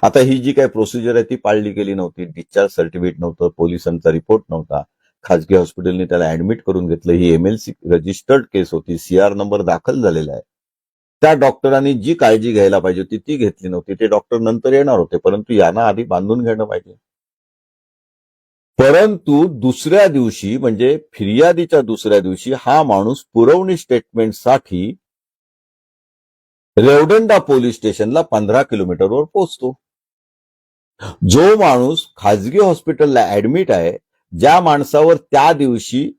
आता ही जी काही प्रोसिजर आहे ती पाळली गेली नव्हती. डिस्चार्ज सर्टिफिकेट नव्हतं, पोलिसांचा रिपोर्ट नव्हता, खाजगी हॉस्पिटलने त्याला ऍडमिट करून घेतलं. ही एमएलसी रजिस्टर्ड केस होती, सीआर नंबर दाखल झालेला आहे. त्या डॉक्टरांनी जी काळजी घ्यायला पाहिजे होती ती घेतली नव्हती. ते डॉक्टर नंतर येणार होते, परंतु यांना आधी बांधून घेणं पाहिजे. परंतु दुसऱ्या दिवशी म्हणजे फिर्यादीच्या दुसऱ्या दिवशी हा माणूस पुरवणी स्टेटमेंटसाठी रेवदंडा पोलीस स्टेशनला 15 किलोमीटरवर पोहोचतो. जो माणूस खाजगी हॉस्पिटलला ऍडमिट आहे, ज्या माणसावर त्या दिवशी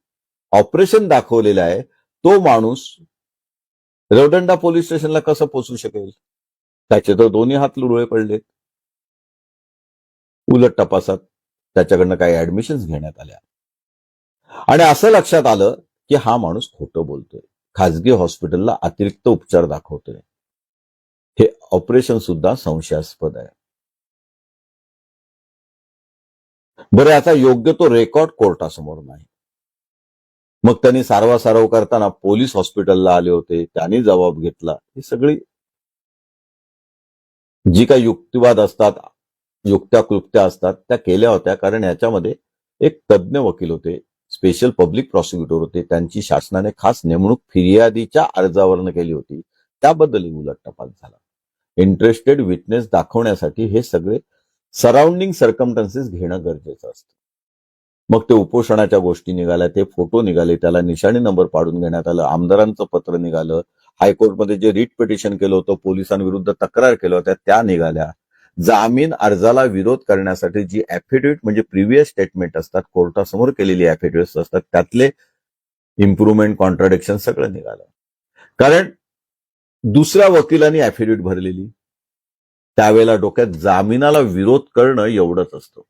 ऑपरेशन दाखवलेलं आहे, तो माणूस रेवदंडा पोलीस स्टेशनला कसं पोहोचू शकेल? त्याचे तर दोन्ही हात लुळवे पडलेत. उलट तपासात त्याच्याकडनं काही ऍडमिशन्स घेण्यात आल्या आणि असं लक्षात आलं की हा माणूस खोटं बोलतोय, खाजगी हॉस्पिटलला अतिरिक्त उपचार दाखवतोय. हे ऑपरेशन सुद्धा संशयास्पद आहे. बरं, याचा योग्य तो रेकॉर्ड कोर्टासमोर नाही. मग त्यांनी सारवासारव करताना पोलीस हॉस्पिटलला आले होते, त्यांनी जबाब घेतला. ही सगळी जी काही युक्तिवाद असतात, युक्त्या कृत्या असतात त्या केल्या होत्या. कारण याच्यामध्ये एक तज्ज्ञ वकील होते, स्पेशल पब्लिक प्रॉसिक्युटर होते, त्यांची शासनाने खास नेमणूक फिर्यादीच्या अर्जावरनं केली होती. त्याबद्दलही उलट तपास झाला. इंटरेस्टेड विटनेस दाखवण्यासाठी हे सगळे सराउंडिंग सर्कमस्टन्सेस घेणं गरजेचं असतं. मग ते उपोषणाच्या गोष्टी निघाल्या, ते फोटो निघाले, त्याला निशाणी नंबर पाडून घेण्यात आलं, आमदारांचं पत्र निघालं, हायकोर्टमध्ये जे रिट पिटिशन केलं होतं, पोलिसांविरुद्ध तक्रार केल्या होत्या त्या निघाल्या. जामीन अर्जाला विरोध करण्यासाठी जी ऍफिडेव्हिट म्हणजे प्रिव्हियस स्टेटमेंट असतात, कोर्टासमोर केलेली ऍफिडेव्हिट्स असतात, त्यातले इम्प्रुव्हमेंट, कॉन्ट्राडिक्शन सगळं निघालं. कारण दुसऱ्या वकिलांनी ऍफिडेव्हिट भरलेली, त्यावेळेला डोक्यात जामिनाला विरोध करणं एवढंच असतं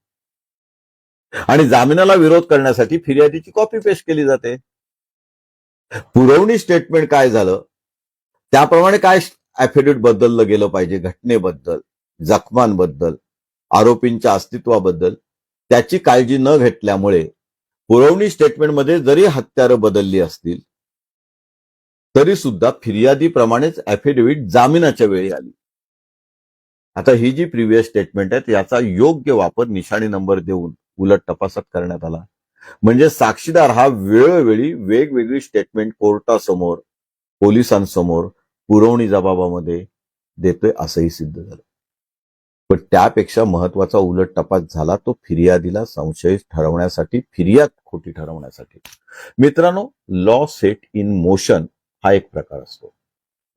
आणि जामिनाला विरोध करण्यासाठी फिर्यादीची कॉपी पेस्ट केली जाते. पुरवणी स्टेटमेंट काय झालं त्याप्रमाणे काय ऍफिडेव्हिट बदललं गेलं पाहिजे, घटनेबद्दल, जखमांबद्दल, आरोपींच्या अस्तित्वाबद्दल त्याची काळजी न घेतल्यामुळे पुरवणी स्टेटमेंटमध्ये जरी हत्यारं बदलली असतील तरी सुद्धा फिर्यादीप्रमाणेच ऍफिडेव्हिट जामिनाच्या वेळी आली. आता ही जी प्रिव्हियस स्टेटमेंट आहे याचा योग्य वापर निशाणी नंबर देऊन उलट तपासात करण्यात आला. म्हणजे साक्षीदार हा वेळोवेळी वेगवेगळी स्टेटमेंट कोर्टासमोर, पोलिसांसमोर पुरवणी जबाबामध्ये देतोय असंही सिद्ध झालं. पण त्यापेक्षा महत्वाचा उलट तपास झाला तो फिर्यादीला संशयित ठरवण्यासाठी, फिर्याद खोटी ठरवण्यासाठी. मित्रांनो, लॉ सेट इन मोशन हा एक प्रकार असतो.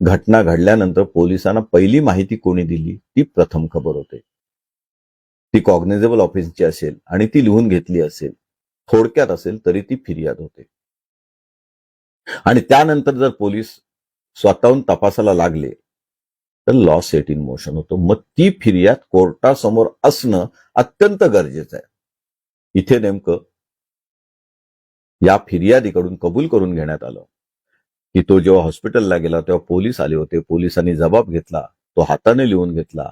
घटना घडल्यानंतर पोलिसांना पहिली माहिती कोणी दिली ती प्रथम खबर होते. ती कॉग्निझेबल ऑफेन्सची असेल आणि ती लिहून घेतली असेल, थोडक्यात असेल तरी ती फिर्याद होते. आणि त्यानंतर जर पोलीस स्वतःहून तपासाला लागले तर लॉ सेट इन मोशन होतो. मग ती फिर्याद कोर्टासमोर असणं अत्यंत गरजेचं आहे. इथे नेमकं या फिर्यादीकडून कबूल करून घेण्यात आलं की तो जेव्हा हॉस्पिटलला गेला तेव्हा पोलीस आले होते, पोलिसांनी जबाब घेतला, तो हाताने लिहून घेतला,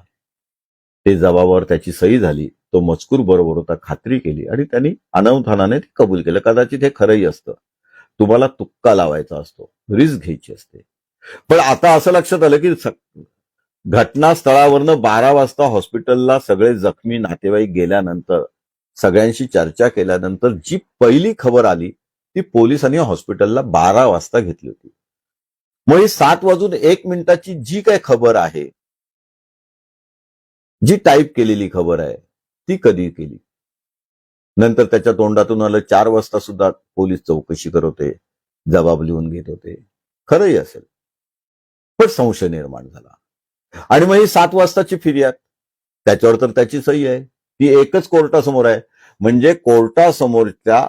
ते जबाबावर त्याची सही झाली, तो मजकूर बरोबर होता, खात्री केली आणि त्यांनी अनवधानाने ते कबूल केलं. कदाचित हे खरंही असतं, तुम्हाला तुक्का लावायचा असतो, रिस्क घ्यायची असते. पण आता असं लक्षात आलं की घटनास्थळावरनं 12 वाजता हॉस्पिटलला सगळे जखमी नातेवाईक गेल्यानंतर, सगळ्यांशी चर्चा केल्यानंतर जी पहिली खबर आली ती पोलिसांनी हॉस्पिटलला 12 वाजता घेतली होती. मग ही 7:01 जी काही खबर आहे, जी टाईप केलेली खबर आहे, ती कधी केली? नंतर त्याच्या तोंडातून आलं 4 वाजता सुद्धा पोलीस चौकशी करत होते, जबाब लिहून घेत होते. खरंही असेल, पण संशय निर्माण झाला. आणि मग ही 7 वाजताची फिर्याद, त्याच्यावर तर त्याची सही आहे, ती एकच कोर्टासमोर आहे. म्हणजे कोर्टासमोरच्या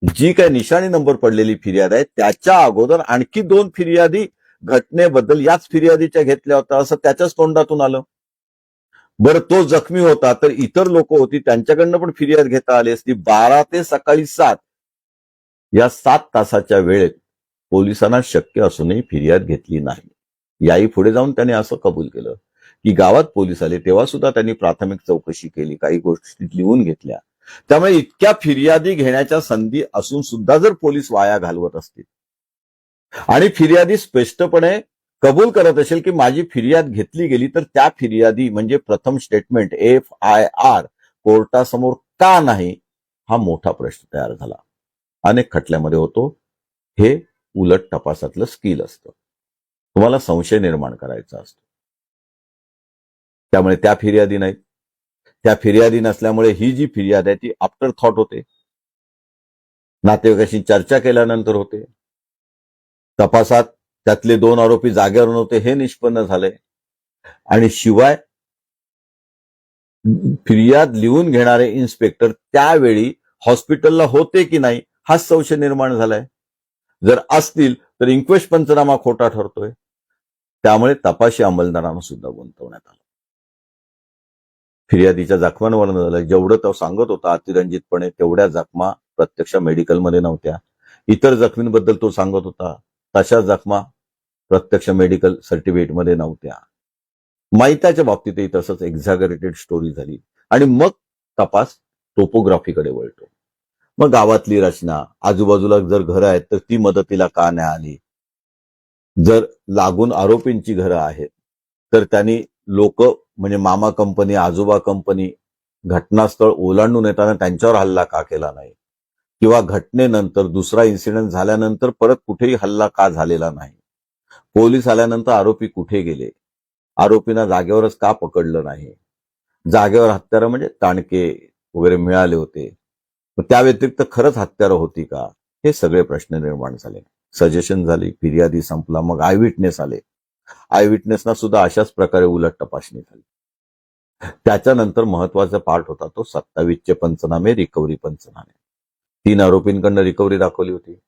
जी काही निशाणी नंबर पडलेली फिर्याद आहे त्याच्या अगोदर आणखी 2 फिर्यादी घटनेबद्दल याच फिर्यादीच्या घेतल्या होत्या असं त्याच्याच तोंडातून आलं. बरं तो जखमी होता तर इतर लोक होती त्यांच्याकडनं पण फिर्याद घेता आली असती. 12 ते सकाळी 7 या 7 तासाच्या वेळेत पोलिसांना शक्य असूनही फिर्याद घेतली नाही. याही पुढे जाऊन त्यांनी असं कबूल केलं की गावात पोलीस आले तेव्हा सुद्धा त्यांनी प्राथमिक चौकशी केली, काही गोष्टी लिहून घेतल्या. त्यामुळे इतक्या फिर्यादी घेण्याच्या संधी असून सुद्धा जर पोलीस वाया घालवत असतील आणि फिर्यादी स्पष्टपणे कबूल करत असेल की माझी फिर्याद घेतली गेली, तर त्या फिर्यादी म्हणजे प्रथम स्टेटमेंट FIR कोर्टासमोर का नाही, हा मोठा प्रश्न तयार झाला. अनेक खटल्यामध्ये होतो. हे उलट तपासातलं स्किल असतं. तुम्हाला संशय निर्माण करायचा असतो. त्यामुळे त्या फिर्यादी नाहीत. त्या फिर्यादी नसल्यामुळे ही जी फिर्याद आहे ती आफ्टर थॉट होते, नातेवाईकाशी चर्चा केल्यानंतर होते. तपासात त्यातले 2 आरोपी जागेवर नव्हते हे निष्पन्न झाले आणि शिवाय फिर्याद लिहून घेणारे इन्स्पेक्टर त्यावेळी हॉस्पिटलला होते की नाही हाच संशय निर्माण झालाय. जर असतील तर इन्क्वेस्ट पंचनामा खोटा ठरतोय. त्यामुळे तपासी अंमलदारांना सुद्धा गुंतवण्यात आलं. फिर्यादीच्या जखमांवर झालं. जेवढं तो सांगत होता अतिरंजितपणे तेवढ्या जखमा प्रत्यक्ष मेडिकलमध्ये नव्हत्या. इतर जखमींबद्दल तो सांगत होता तशा जखमा प्रत्यक्ष मेडिकल सर्टिफिकेटमध्ये नव्हत्या. माहित्याच्या बाबतीतही तसंच एक्झॅगरेटेड स्टोरी झाली आणि मग तपास टोपोग्राफीकडे वळतो. मग गावातली रचना, आजूबाजूला जर घरं आहेत तर ती मदतीला का नाही आली, जर लागून आरोपींची घरं आहेत तर त्यांनी लोक म्हणजे मामा कंपनी, आजोबा कंपनी घटनास्थळ ओलांडून येताना त्यांच्यावर हल्ला का केला नाही, किंवा घटनेनंतर दुसरा इन्सिडेंट झाल्यानंतर परत कुठेही हल्ला का झालेला नाही, पोलीस आल्यानंतर आरोपी कुठे गेले, आरोपींना जागेवरच का पकडलं नाही, जागेवर हत्यारं म्हणजे ताणके वगैरे मिळाले होते, त्या व्यतिरिक्त खरंच हत्यारं होती का, हे सगळे प्रश्न निर्माण झाले. सजेशन झाली, फिर्यादी संपला, मग आय विटनेस आले. आय विटनेसना सुद्धा अशाच प्रकारे उलट तपासणी झाली. त्याच्यानंतर महत्वाचा पार्ट होता तो 27चे पंचनामे, रिकव्हरी पंचनामे. 3 आरोपींकडनं रिकव्हरी दाखवली होती.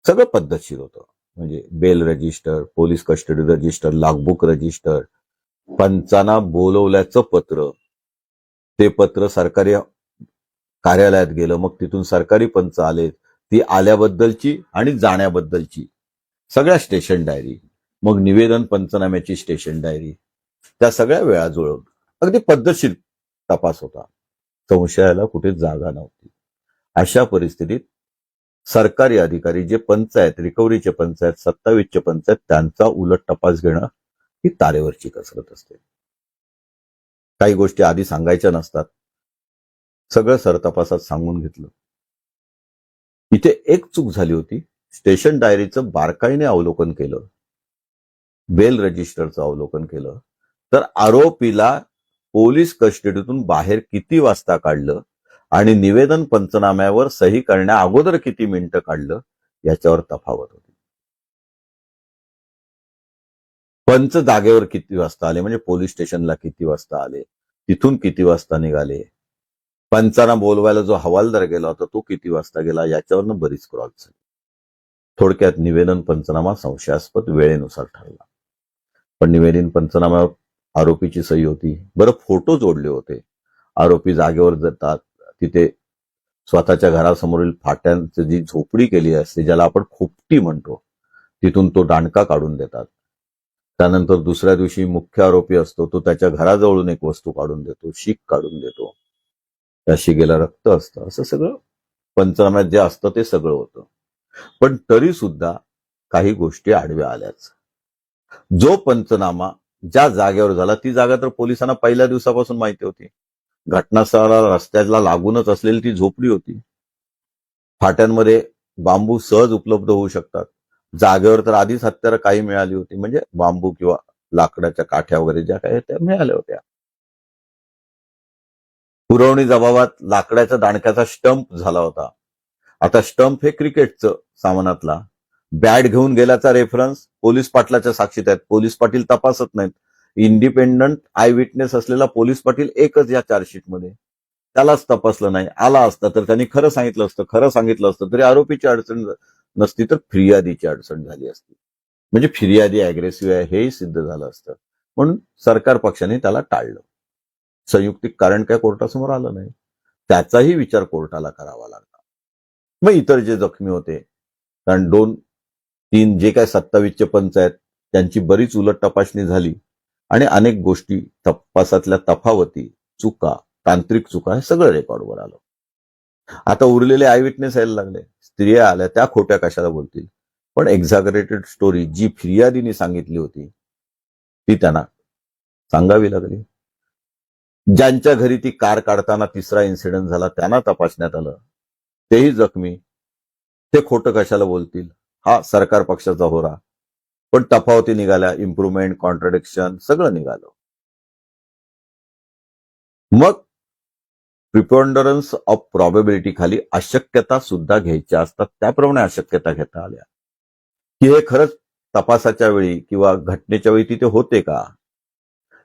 सगळं पद्धतशीर होतं. म्हणजे bail register, police custody register, logbook register, पंचांना बोलवल्याचं पत्र, ते पत्र सरकारी कार्यालयात गेलं, मग तिथून सरकारी पंच आले, ती आल्याबद्दलची आणि जाण्याबद्दलची सगळ्या स्टेशन डायरी, मग निवेदन पंचनाम्याची स्टेशन डायरी, त्या सगळ्या वेळा जुळवून अगदी पद्धतशीर तपास होता. संशयाला कुठे जागा नव्हती. अशा परिस्थितीत सरकारी अधिकारी जे पंच आहेत, रिकव्हरीचे पंच आहेत, 27चे पंच आहेत, त्यांचा उलट तपास घेणं ही तारेवरची कसरत असते. काही गोष्टी आधी सांगायच्या नसतात. सगळं सरतपासात सांगून घेतलं. इथे एक चूक झाली होती. स्टेशन डायरीचं बारकाईने अवलोकन केलं, बेल रजिस्टरचं अवलोकन केलं, तर आरोपीला पोलीस कस्टडीतून बाहेर किती वाजता काढलं आणि निवेदन पंचनाम्यावर सही करण्या अगोदर किती मिनिटं काढलं याच्यावर तफावत होती. पंच जागेवर किती वाजता आले म्हणजे पोलीस स्टेशनला किती वाजता आले, तिथून किती वाजता निघाले, पंचांना बोलवायला जो हवालदार गेला होता तो किती वाजता गेला, याच्यावरनं बरीच क्रॉस झाली. थोडक्यात निवेदन पंचनामा संशयास्पद वेळेनुसार ठरला. पण निवेदन पंचनाम्यावर आरोपीची सही होती. बरं, फोटो जोडले होते. आरोपी जागेवर जातात, तिथे स्वतःच्या घरासमोरील फाट्यांची जी झोपडी केली असते, ज्याला आपण खोपटी म्हणतो, तिथून तो दांडका काढून देतात. त्यानंतर दुसऱ्या दिवशी मुख्य आरोपी असतो, तो त्याच्या घराजवळून एक वस्तू काढून देतो, शीक काढून देतो, त्या शिगेला रक्त असतं. असं सगळं पंचनाम्यात जे असतं ते सगळं होतं. पण तरी सुद्धा काही गोष्टी आडव्या आल्याच. जो पंचनामा ज्या जागेवर झाला ती जागा तर पोलिसांना पहिल्या दिवसापासून माहिती होती. घटनास्थळाला रस्त्याला लागूनच असलेली ती झोपडी होती. फाट्यांमध्ये बांबू सहज उपलब्ध होऊ शकतात. जागेवर तर आधीच हत्यारं काही मिळाली होती, म्हणजे बांबू किंवा लाकडाच्या काठ्या वगैरे ज्या काही त्या मिळाल्या होत्या. पुरवणी जबाबात लाकडाच्या दांडक्याचा स्टंप झाला होता. आता स्टंप हे क्रिकेटचं सामानातला, बॅट घेऊन गेल्याचा रेफरन्स पोलीस पाटलाच्या साक्षीत आहेत. पोलीस पाटील तपासत नाहीत. इंडिपेंडंट आय विटनेस असलेला पोलीस पाटील एकच या चार्जशीटमध्ये, त्यालाच तपासलं नाही. आला असता तर त्यांनी खरं सांगितलं असतं. खरं सांगितलं असतं तरी आरोपीची अडचण नसती, तर फिर्यादीची अडचण झाली असती. म्हणजे फिर्यादी अग्रेसिव्ह आहे हेही सिद्ध झालं असतं. म्हणून सरकार पक्षाने त्याला टाळलं. संयुक्तिक कारण काय कोर्टासमोर आलं नाही. त्याचाही विचार कोर्टाला करावा लागला. मग इतर जे जखमी होते, कारण 2-3 जे काय 27चे पंच आहेत त्यांची बरीच उलट तपासणी झाली आणि अनेक गोष्टी तपासातल्या तफावती, चुका, तांत्रिक चुका हे सगळं रेकॉर्डवर आलं. आता उरलेले आय विटनेस यायला लागले. स्त्रिया आल्या, त्या खोट्या कशाला बोलतील, पण एक्झॅगरेटेड स्टोरी जी फिर्यादीने सांगितली होती ती त्यांना सांगावी लागली. ज्यांच्या घरी ती कार काढताना तिसरा इन्सिडेंट झाला त्यांना तपासण्यात आलं, तेही जखमी. ते खोटं कशाला बोलतील, हा सरकार पक्षाचा होरा. पण तफावती निघाल्या, इम्प्रुव्हमेंट, कॉन्ट्रडिक्शन सगळं निघालं. मग प्रिपॉन्डरन्स ऑफ प्रॉबेबिलिटी खाली अशक्यता सुद्धा घ्यायच्या असतात, त्याप्रमाणे अशक्यता घेता आल्या की हे खरंच तपासाच्या वेळी किंवा घटनेच्या वेळी तिथे होते का,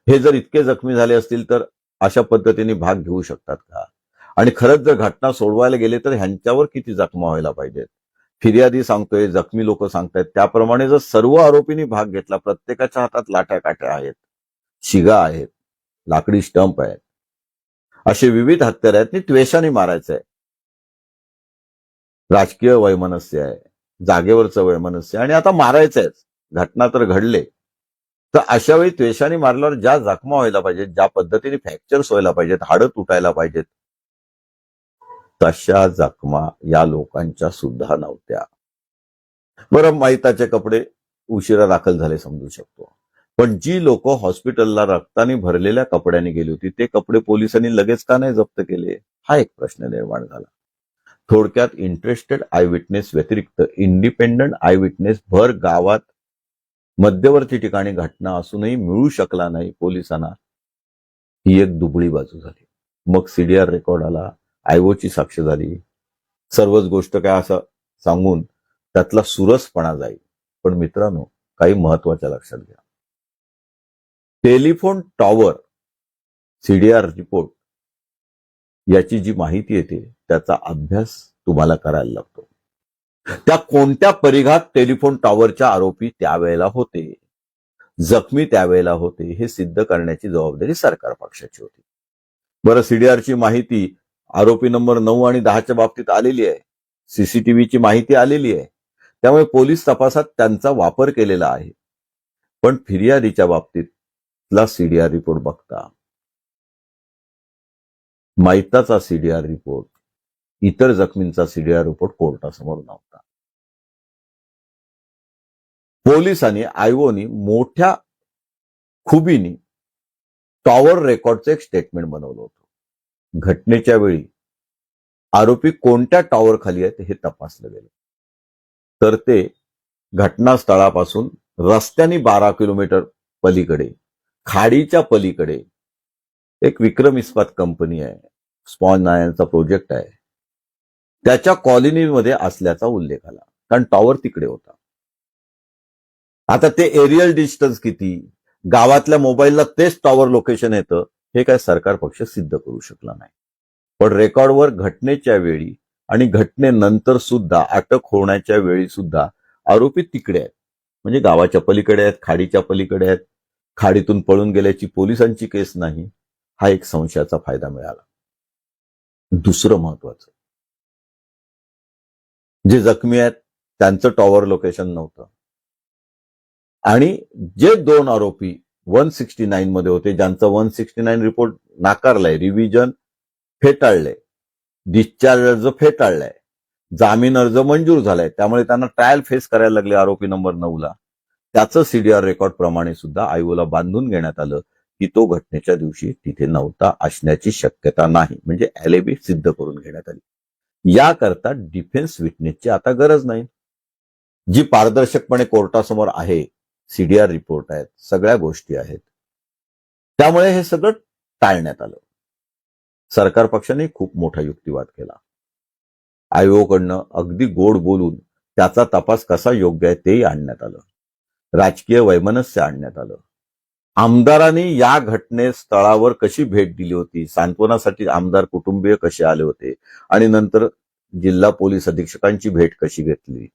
हे जर इतके जखमी झाले असतील तर अशा पद्धतीने भाग घेऊ शकतात का, आणि खरंच जर घटना सोडवायला गेले तर ह्यांच्यावर किती जखमा व्हायला पाहिजेत. फिर्यादी सांगतोय, जखमी लोक सांगतायत, त्याप्रमाणे जर सर्व आरोपींनी भाग घेतला, प्रत्येकाच्या हातात लाठ्या काठ्या आहेत, शिगा आहेत, लाकडी स्टंप आहेत, असे विविध हत्यार आहेत, त्वेषाने मारायचं आहे. राजकीय वैमनस्य आहे, जागेवरचं वैमनस्य, आणि आता मारायचंय. घटना तर घडले, तर अशा वेळी त्वेषाने मारल्यावर ज्या जखमा व्हायला पाहिजेत, ज्या पद्धतीने फ्रॅक्चर्स व्हायला पाहिजेत, हाडं तुटायला पाहिजेत, तशा जखमा या लोकांच्या सुद्धा नव्हत्या. बरं, माहिताचे कपडे उशिरा दाखल झाले समजू शकतो, पण जी लोक हॉस्पिटलला रक्ताने भरलेल्या कपड्यांनी गेली होती ते कपडे पोलिसांनी लगेच का नाही जप्त केले, हा एक प्रश्न निर्माण झाला. थोडक्यात इंटरेस्टेड आय विटनेस व्यतिरिक्त इंडिपेंडंट आय विटनेस भर गावात मध्यवर्ती ठिकाणी घटना असूनही मिळू शकला नाही पोलिसांना, ही एक दुबळी बाजू झाली. मग सीडीआर रेकॉर्ड आला, आयओची साक्ष झाली, सर्वच गोष्ट काय असं सांगून त्यातला सुरसपणा जाईल. पण मित्रांनो, काही महत्वाच्या लक्षात घ्या. टेलिफोन टॉवर सीडीआर रिपोर्ट याची जी माहिती येते त्याचा अभ्यास तुम्हाला करायला लागतो. त्या कोणत्या परिघात टेलिफोन टॉवरच्या आरोपी त्यावेळेला होते, जखमी त्यावेळेला होते, हे सिद्ध करण्याची जबाबदारी सरकार पक्षाची होती. बरं, सीडीआरची माहिती आरोपी नंबर 9 आणि 10च्या बाबतीत आलेली आहे, सीसीटीव्हीची माहिती आलेली आहे, त्यामुळे पोलीस तपासात त्यांचा वापर केलेला आहे. पण फिर्यादीच्या बाबतीतला सीडीआर रिपोर्ट बघता, माहिताचा सीडीआर रिपोर्ट, इतर जखमींचा सीडीआर रिपोर्ट कोर्टासमोर नव्हता. पोलिसांनी, आयओनी मोठ्या खुबीनी टॉवर रेकॉर्डचं एक स्टेटमेंट बनवलं होतं. घटनेच्या वेळी आरोपी कोणत्या टॉवर खाली आहेत हे तपासलं गेलं, तर ते घटनास्थळापासून रस्त्याने 12 किलोमीटर पलीकडे, खाडीच्या पलीकडे एक विक्रम इस्पात कंपनी आहे, स्पॉन्ज आयनचा प्रोजेक्ट आहे, त्याच्या कॉलनीमध्ये असल्याचा उल्लेख आला, कारण टॉवर तिकडे होता. आता ते एरियल डिस्टन्स किती, गावातल्या मोबाईलला तेच टॉवर लोकेशन येतं, हे काय सरकार पक्ष सिद्ध करू शकला नाही. पण रेकॉर्डवर घटनेच्या वेळी आणि घटनेनंतर सुद्धा, अटक होण्याच्या वेळी सुद्धा आरोपी तिकडे आहेत, म्हणजे गावाच्या पलीकडे आहेत, खाडीच्या पलीकडे आहेत, खाडीतून पळून गेल्याची पोलिसांची केस नाही, हा एक संशयाचा फायदा मिळाला. दुसरं महत्वाचं, जे जखमी आहेत त्यांचं टॉवर लोकेशन नव्हतं, आणि जे 2 आरोपी 169 मध्ये होते, ज्यांचा 169 रिपोर्ट नाकारलाय, रिव्हिजन फेटाळलंय, डिस्चार्ज अर्ज फेटाळलाय, जामीन अर्ज मंजूर झालाय, त्यामुळे त्यांना ट्रायल फेस करायला लागले आरोपी नंबर 9ला, त्याचं सीडीआर रेकॉर्ड प्रमाणे सुद्धा आयओला बांधून घेण्यात आलं की तो घटनेच्या दिवशी तिथे नव्हता असण्याची शक्यता नाही, म्हणजे एलिबी सिद्ध करून घेण्यात आली. याकरता डिफेन्स विटनेसची आता गरज नाही, जी पारदर्शकपणे कोर्टासमोर आहे, सीडीआर रिपोर्ट आहेत, सगळ्या गोष्टी आहेत, त्यामुळे हे सगळं टाळण्यात आलं. सरकार पक्षाने खूप मोठा युक्तिवाद केला. आयोगाकडनं अगदी गोड बोलून त्याचा तपास कसा योग्य आहे तेही आणण्यात आलं, राजकीय वैमनस्य आणण्यात आलं. आमदारांनी या घटनेस्थळावर कशी भेट दिली होती, सांत्वनासाठी आमदार कुटुंबीय कसे आले होते, आणि नंतर जिल्हा पोलीस अधीक्षकांची भेट कशी घेतली,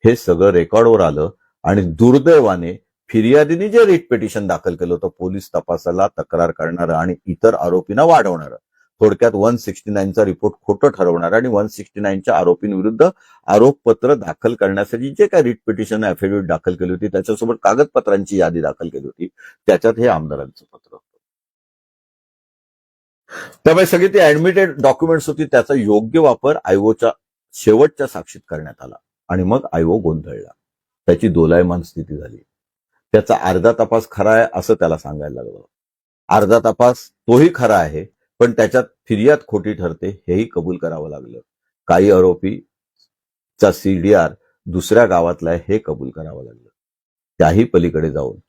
हे सगळं रेकॉर्डवर आलं. आणि दुर्दैवाने फिर्यादीने जे रिट पिटिशन दाखल केलं होतं पोलीस तपासाला तक्रार करणारं आणि इतर आरोपींना वाढवणारं, थोडक्यात 169चा रिपोर्ट खोटं ठरवणारं आणि 169च्या आरोपींविरुद्ध आरोपपत्र दाखल करण्यासाठी जे काही रिट पिटिशन ऍफिडेव्हिट दाखल केली होती त्याच्यासोबत कागदपत्रांची यादी दाखल केली होती, त्याच्यात हे आमदारांचं पत्र होतं. त्यामुळे सगळी ती ऍडमिटेड डॉक्युमेंट्स होती, त्याचा योग्य वापर आयोच्या शेवटच्या साक्षीत करण्यात आला आणि मग आयोग गोंधळला. त्याची दोलायमान स्थिती झाली. त्याचा अर्धा तपास खरा आहे असं त्याला सांगायला लागलं. अर्धा तपास तोही खरा आहे, पण त्याच्यात फिर्याद खोटी ठरते हेही कबूल करावं लागलं. काही आरोपीचा सीडीआर दुसऱ्या गावातला आहे हे कबूल करावं लागलं. त्याही पलीकडे जाऊन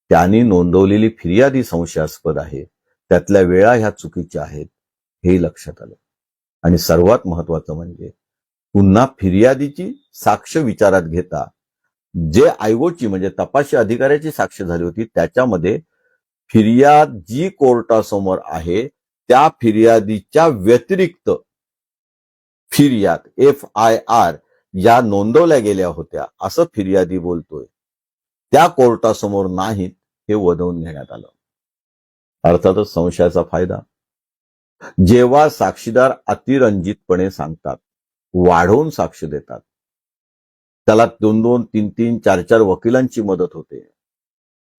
त्यांनी नोंदवलेली फिर्यादी संशयास्पद आहे, त्यातल्या वेळा ह्या चुकीच्या आहेत हेही लक्षात आलं. आणि सर्वात महत्वाचं म्हणजे पुन्हा फिर्यादीची साक्ष विचारात घेता जे आयोची म्हणजे तपासी अधिकाऱ्याची साक्ष झाली होती त्याच्यामध्ये फिर्याद जी कोर्टासमोर आहे त्या फिर्यादीच्या व्यतिरिक्त फिर्याद FIR या नोंदवल्या गेल्या होत्या असं फिर्यादी बोलतोय, त्या कोर्टासमोर नाहीत हे वदवून घेण्यात आलं. अर्थातच संशयाचा फायदा जेव्हा साक्षीदार अतिरंजितपणे सांगतात, वाढवून साक्ष देतात, त्याला 2-2, 3-3, 4-4 वकिलांची मदत होते.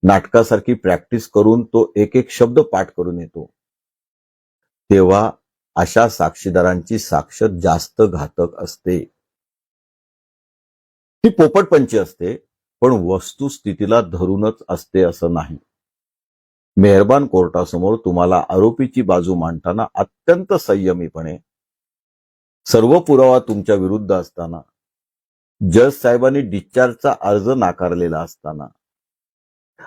नाटकासारखी प्रॅक्टिस करून तो एक शब्द पाठ करून येतो, तेव्हा अशा साक्षीदारांची साक्ष जास्त घातक असते. ती पोपटपंची असते, पण वस्तुस्थितीला धरूनच असते असं नाही. मेहरबान कोर्टासमोर तुम्हाला आरोपीची बाजू मांडताना अत्यंत संयमीपणे सर्व पुरावा तुमच्या विरुद्ध असताना, जज साहेबांनी डिस्चार्जचा अर्ज नाकारलेला असताना,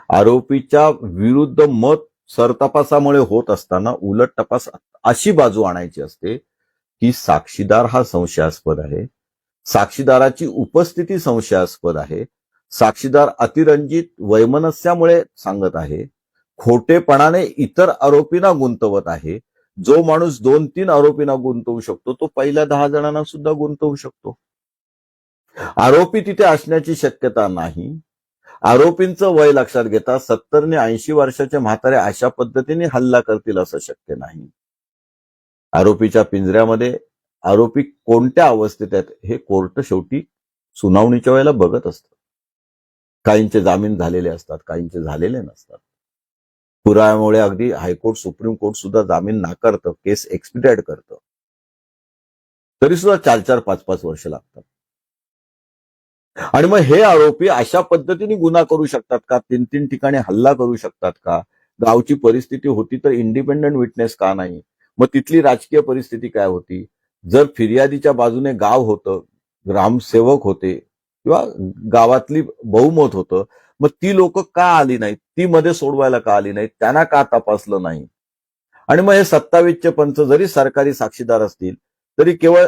आरोपीच्या विरुद्ध मत सरतपासामुळे होत असताना उलट तपास अशी बाजू आणायची असते की साक्षीदार हा संशयास्पद आहे, साक्षीदाराची उपस्थिती संशयास्पद आहे, साक्षीदार अतिरंजित वैमनस्यामुळे सांगत आहे, खोटेपणाने इतर आरोपींना गुंतवत आहे. जो माणूस 2-3 आरोपींना गुंतवू शकतो तो पहिल्या 10 जणांना सुद्धा गुंतवू शकतो. आरोपी तिथे असण्याची शक्यता नाही. आरोपींचं वय लक्षात घेता 70 ने 80 वर्षाचे म्हातारे अशा पद्धतीने हल्ला करतील असं शक्य नाही. आरोपीच्या पिंजऱ्यामध्ये आरोपी कोणत्या अवस्थेत आहेत हे कोर्ट शेवटी सुनावणीच्या वेळेला बघत असतं. काहींचे जामीन झालेले असतात, काहींचे झालेले नसतात. पुराव्यामुळे अगदी हायकोर्ट, सुप्रीम कोर्ट सुद्धा जामीन नाकारतं, केस एक्सपिडाइट करतं. तरी सुद्धा 4-4, 5-5 वर्ष लागतात. आणि मग हे आरोपी अशा पद्धतीने गुन्हा करू शकतात का? 3-3 ठिकाणी हल्ला करू शकतात का? गावची परिस्थिती होती तर इंडिपेंडंट विटनेस का नाही? मग तिथली राजकीय परिस्थिती काय होती? जर फिर्यादीच्या बाजूने गाव होतं, ग्रामसेवक होते किंवा गावातली बहुमत होतं, मग ती लोक का आली नाहीत? ती मध्ये सोडवायला का आली नाहीत? त्यांना का तपासलं नाही? आणि मग हे 27चे पंच जरी सरकारी साक्षीदार असतील तरी केवळ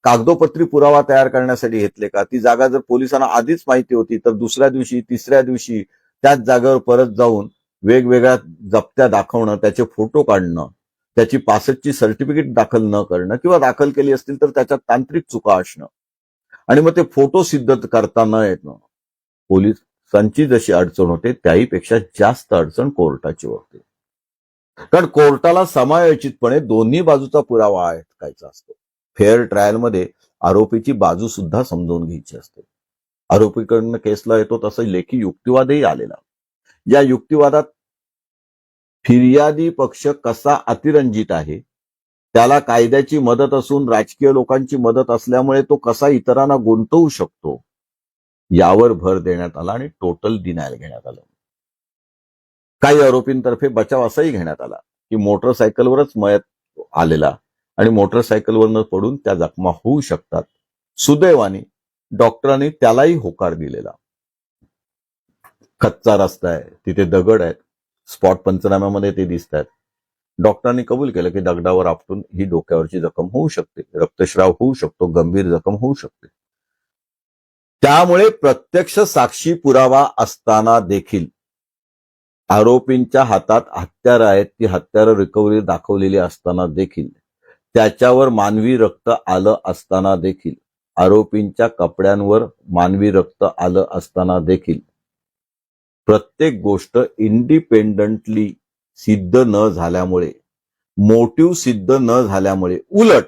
कागदोपत्री पुरावा तयार करण्यासाठी घेतले का? ती जागा जर पोलिसांना आधीच माहिती होती तर दुसऱ्या दिवशी, तिसऱ्या दिवशी त्याच जागेवर परत जाऊन वेगवेगळ्या जप्त्या दाखवणं, त्याचे फोटो काढणं, त्याची पासची सर्टिफिकेट दाखल न करणं किंवा दाखल केली असतील तर त्याच्यात तांत्रिक चुका असणं आणि मग ते फोटो सिद्ध करता न येणं, पोलिसांची जशी अडचण होते त्याहीपेक्षा जास्त अडचण कोर्टाची होते. कारण कोर्टाला समायोचितपणे दोन्ही बाजूचा पुरावा ऐकायचा असतो. फेअर ट्रायलमध्ये आरोपीची बाजू सुद्धा समजून घ्यायची असते. आरोपीकडनं केसला येतो तसं लेखी युक्तिवादही आलेला. या युक्तिवादात फिर्यादी पक्ष कसा अतिरंजित आहे, त्याला कायद्याची मदत असून राजकीय लोकांची मदत असल्यामुळे तो कसा इतरांना गुंतवू शकतो यावर भर देण्यात आला आणि टोटल डिनायल घेण्यात आलं. काही आरोपींतर्फे बचाव असाही घेण्यात आला की मोटरसायकलवरच मयत आलेला आणि मोटरसायकलवरनं पडून त्या जखमा होऊ शकतात. सुदैवाने डॉक्टरांनी त्यालाही होकार दिलेला. कच्चा रस्ता आहे, तिथे दगड आहेत, स्पॉट पंचनाम्यामध्ये ते दिसत आहेत. डॉक्टरांनी कबूल केलं की दगडावर आपटून ही डोक्यावरची जखम होऊ शकते, रक्तस्राव होऊ शकतो, गंभीर जखम होऊ शकते. त्यामुळे प्रत्यक्ष साक्षी पुरावा असताना देखील आरोपींच्या हातात हत्यारं आहेत, ती हत्यारं रिकव्हरी दाखवलेली असताना देखील, त्याच्यावर मानवी रक्त आलं असताना देखील, आरोपींच्या कपड्यांवर मानवी रक्त आलं असताना देखील प्रत्येक गोष्ट इंडिपेंडंटली सिद्ध न झाल्यामुळे, मोटिव्ह सिद्ध न झाल्यामुळे, उलट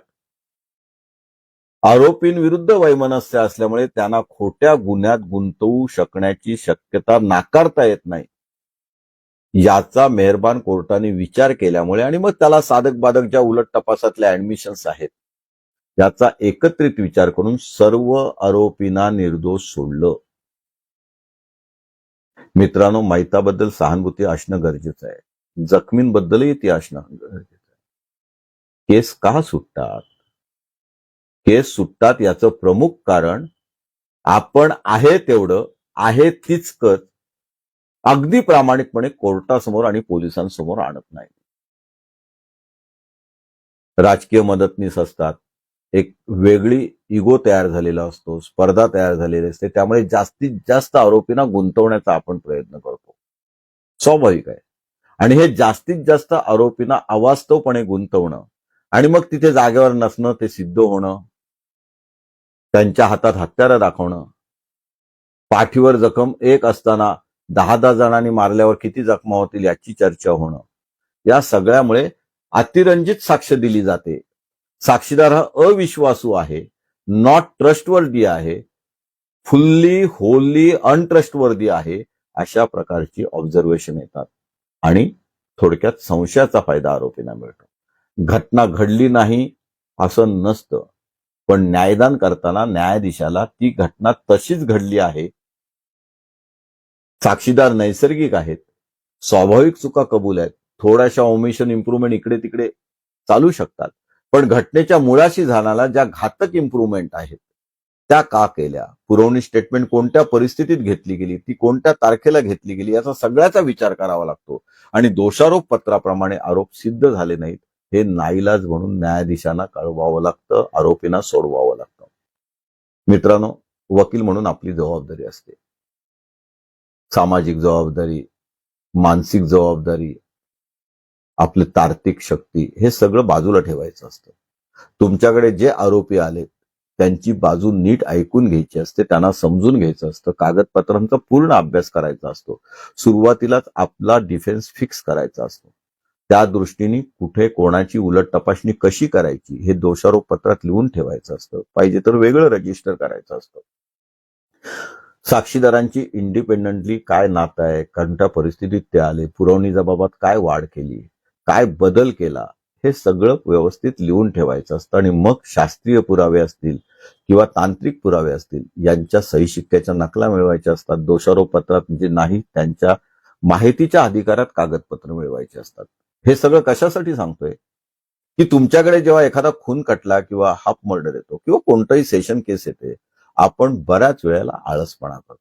आरोपींविरुद्ध वैमनस्य असल्यामुळे त्यांना खोट्या गुन्ह्यात गुंतवू शकण्याची शक्यता नाकारता येत नाही, याचा मेहरबान कोर्टाने विचार केल्यामुळे आणि मग त्याला साधक बाधक ज्या उलट तपासातल्या ऍडमिशन्स आहेत याचा एकत्रित विचार करून सर्व आरोपींना निर्दोष सोडलं. मित्रांनो, मैताबद्दल सहानुभूती असणं गरजेचं आहे. जखमींबद्दलही ती असणं गरजेचं आहे. केस का सुटतात? केस सुटतात याचं प्रमुख कारण आपण आहे तेवढं, आहे तितकंच अगदी प्रामाणिकपणे कोर्टासमोर आणि पोलिसांसमोर आणत नाही. राजकीय मदतनीस असतात, एक वेगळी इगो तयार झालेला असतो, स्पर्धा तयार झालेली असते, त्यामुळे जास्तीत जास्त आरोपींना गुंतवण्याचा आपण प्रयत्न करतो. स्वाभाविक आहे. आणि हे जास्तीत जास्त आरोपींना अवास्तवपणे गुंतवणं आणि मग तिथे जागेवर नसणं ते सिद्ध होणं, त्यांच्या हातात हत्यारं दाखवणं, पाठीवर जखम एक असताना 10 जणांनी मारल्यावर किती जखमा होतील याची चर्चा होणं, या सगळ्यामुळे अतिरंजित साक्ष दिली जाते. साक्षीदार हा अविश्वासू आहे, नॉट ट्रस्टवर्दी आहे, फुल्ली होली अनट्रस्टवर्दी आहे, अशा प्रकारची ऑब्झर्वेशन येतात आणि थोडक्यात संशयाचा फायदा आरोपींना मिळतो. घटना घडली नाही असं नसतं, पण न्यायदान करताना न्यायाधीशाला ती घटना तशीच घडली आहे, साक्षीदार नैसर्गिक आहेत, स्वाभाविक चुका कबूल आहेत, थोड्याशा ओमिशन इम्प्रुव्हमेंट इकडे तिकडे चालू शकतात, पण घटनेच्या मुळाशी जाणारा ज्या घातक इम्प्रुव्हमेंट आहेत त्या का केल्या, पुरवणी स्टेटमेंट कोणत्या परिस्थितीत घेतली गेली, ती कोणत्या तारखेला घेतली गेली, याचा सगळ्याचा विचार करावा लागतो. आणि दोषारोप पत्राप्रमाणे आरोप सिद्ध झाले नाहीत हे नाईलाज म्हणून न्यायाधीशांना कळवावं लागतं, आरोपींना सोडवावं लागतं. मित्रांनो, वकील म्हणून आपली जबाबदारी असते. सामाजिक जबाबदारी, मानसिक जबाबदारी, आपली तार्किक शक्ती, हे सगळं बाजूला ठेवायचं असतं. तुमच्याकडे जे आरोपी आलेत त्यांची बाजू नीट ऐकून घ्यायची असते, त्यांना समजून घ्यायचं असतं, कागदपत्रांचा पूर्ण अभ्यास करायचा असतो, सुरुवातीलाच आपला डिफेन्स फिक्स करायचा असतो. त्या दृष्टीने कुठे कोणाची उलट तपासणी कशी करायची हे दोषारोप पत्रात लिहून ठेवायचं असतं, पाहिजे तर वेगळं रजिस्टर करायचं असतं. साक्षीदारांची इंडिपेंडंटली काय नातं आहे, कोणत्या परिस्थितीत ते आले, पुरवणीच्या बाबत काय वाढ केली, काय बदल केला, हे सगळं व्यवस्थित लिहून ठेवायचं असतं. आणि मग शास्त्रीय पुरावे असतील किंवा तांत्रिक पुरावे असतील यांच्या सही शिक्क्याच्या नकला मिळवायच्या असतात. दोषारोप पत्रात जे नाही त्यांच्या माहितीच्या अधिकारात कागदपत्र मिळवायचे असतात. हे सगळं कशासाठी सांगतोय की तुमच्याकडे जेव्हा एखादा खून खटला किंवा हाफ मर्डर येतो किंवा कोणताही सेशन केस येते, आपण बऱ्याच वेळेला आळसपणा करतो.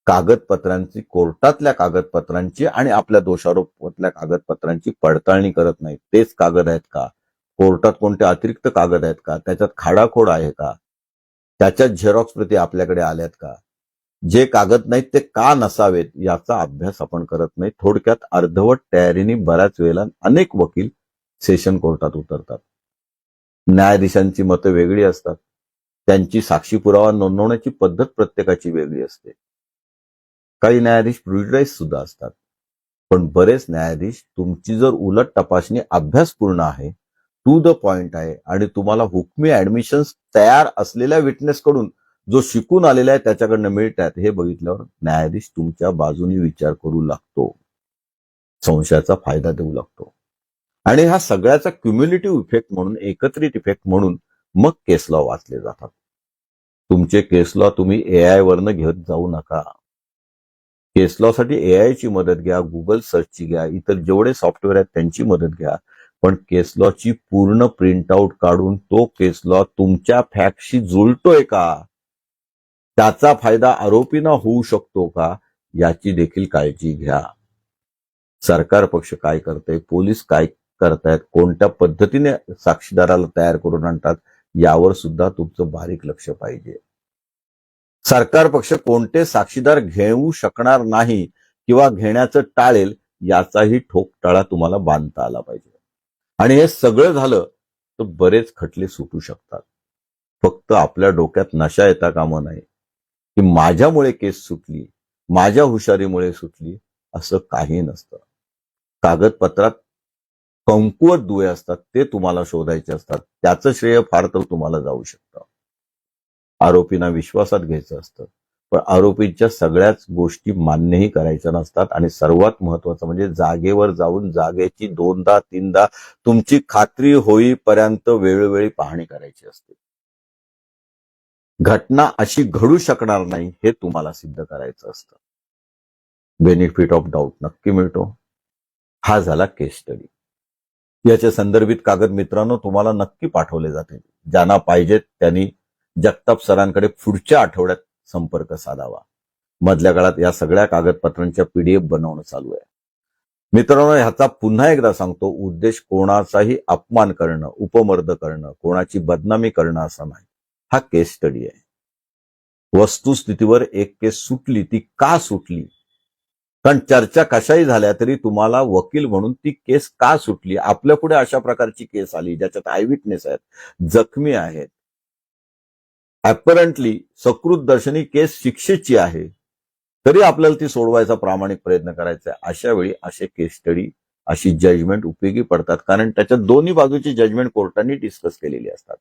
कागदपत्रांची, कोर्टातल्या कागदपत्रांची आणि आपल्या दोषारोपातल्या कागदपत्रांची पडताळणी करत नाही. तेच कागद आहेत का, कोर्टात कोणते अतिरिक्त कागद आहेत का, त्याच्यात खाडाखोड आहे का, त्याच्यात झेरॉक्स प्रती आपल्याकडे आल्यात का, जे कागद नाहीत ते का नसावेत याचा अभ्यास आपण करत नाही. थोडक्यात अर्धवट तयारीने बऱ्याच वेळेला अनेक वकील सेशन कोर्टात उतरतात. न्यायाधीशांची मतं वेगळी असतात, त्यांची साक्षी पुरावा नोंदवण्याची पद्धत प्रत्येकाची वेगळी असते. काही न्यायाधीश प्रिज्युडाइज सुद्धा असतात, पण बरेच न्यायाधीश तुमची जर उलट तपासणी अभ्यासपूर्ण आहे, टू द पॉइंट आहे आणि तुम्हाला हुकमी ऍडमिशन्स तयार असलेल्या विटनेस कडून जो शिकून आलेला आहे त्याच्याकडनं मिळतात, हे बघितल्यावर न्यायाधीश तुमच्या बाजूने विचार करू लागतो, संशयाचा फायदा देऊ लागतो. आणि हा सगळ्याचा क्युम्युलेटिव्ह इफेक्ट म्हणून, एकत्रित इफेक्ट म्हणून मग केस लॉ वाचले जातात. तुमचे केस लॉ तुम्ही एआय वरनं घेत जाऊ नका. केस लॉ साठी एआय ची मदत घ्या, गुगल सर्चची घ्या, इतर जेवढे सॉफ्टवेअर आहेत त्यांची मदत घ्या, पण केस लॉ ची पूर्ण प्रिंटआउट काढून तो केस लॉ तुमच्या फॅक्टशी जुळतोय का, त्याचा फायदा आरोपींना होऊ शकतो का, याची देखील काळजी घ्या. सरकार पक्ष काय करतंय, पोलीस काय करतायत, कोणत्या पद्धतीने साक्षीदाराला तयार करून आणतात, यावर सुद्धा तुमचं बारीक लक्ष पाहिजे. सरकार पक्ष कोणते साक्षीदार घेऊ शकणार नाही किंवा घेण्याचं टाळेल याचाही ठोकताळा तुम्हाला बांधता आला पाहिजे. आणि हे सगळं झालं तर बरेच खटले सुटू शकतात. फक्त आपल्या डोक्यात नशा येता कामा नये की माझ्यामुळे केस सुटली, माझ्या हुशारीमुळे सुटली असं काही नसतं. कागदपत्रात कमकुवत दुवे असतात, ते तुम्हाला शोधायचे असतात. त्याचं श्रेय फार तर तुम्हाला जाऊ शकतं. आरोपींना विश्वासात घ्यायचं असतं, पण आरोपींच्या सगळ्याच गोष्टी मान्यही करायच्या नसतात. आणि सर्वात महत्वाचं म्हणजे जागेवर जाऊन जागेची 2दा 3दा तुमची खात्री होईपर्यंत वेळोवेळी पाहणी करायची असते. घटना अशी घडू शकणार नाही हे तुम्हाला सिद्ध करायचं असतं. बेनिफिट ऑफ डाऊट नक्की मिळतो. हा झाला केस स्टडी. याच्या संदर्भित कागद मित्रांनो तुम्हाला नक्की पाठवले जातील. ज्यांना पाहिजेत त्यांनी जगताप सरांकडे पुढच्या आठवड्यात संपर्क साधावा. मधल्या काळात या सगळ्या कागदपत्रांच्या PDF बनवणं चालू आहे. मित्रांनो, ह्याचा पुन्हा एकदा सांगतो, उद्देश कोणाचाही अपमान करणं, उपमर्द करणं, कोणाची बदनामी करणं असा नाही. हा केस स्टडी आहे. वस्तुस्थितीवर एक केस सुटली, ती का सुटली, कारण चर्चा कशाही झाल्या तरी तुम्हाला वकील म्हणून ती केस का सुटली, आपल्या पुढे अशा प्रकारची केस आली ज्याच्यात आय विटनेस आहेत, जखमी आहेत, अपरंटली सकृत दर्शनी केस शिक्षेची आहे, तरी आपल्याला ती सोडवायचा प्रामाणिक प्रयत्न करायचा आहे. अशा वेळी असे केस स्टडी, अशी जजमेंट उपयोगी पडतात, कारण त्याच्यात दोन्ही बाजूची जजमेंट कोर्टाने डिस्कस केलेली असतात.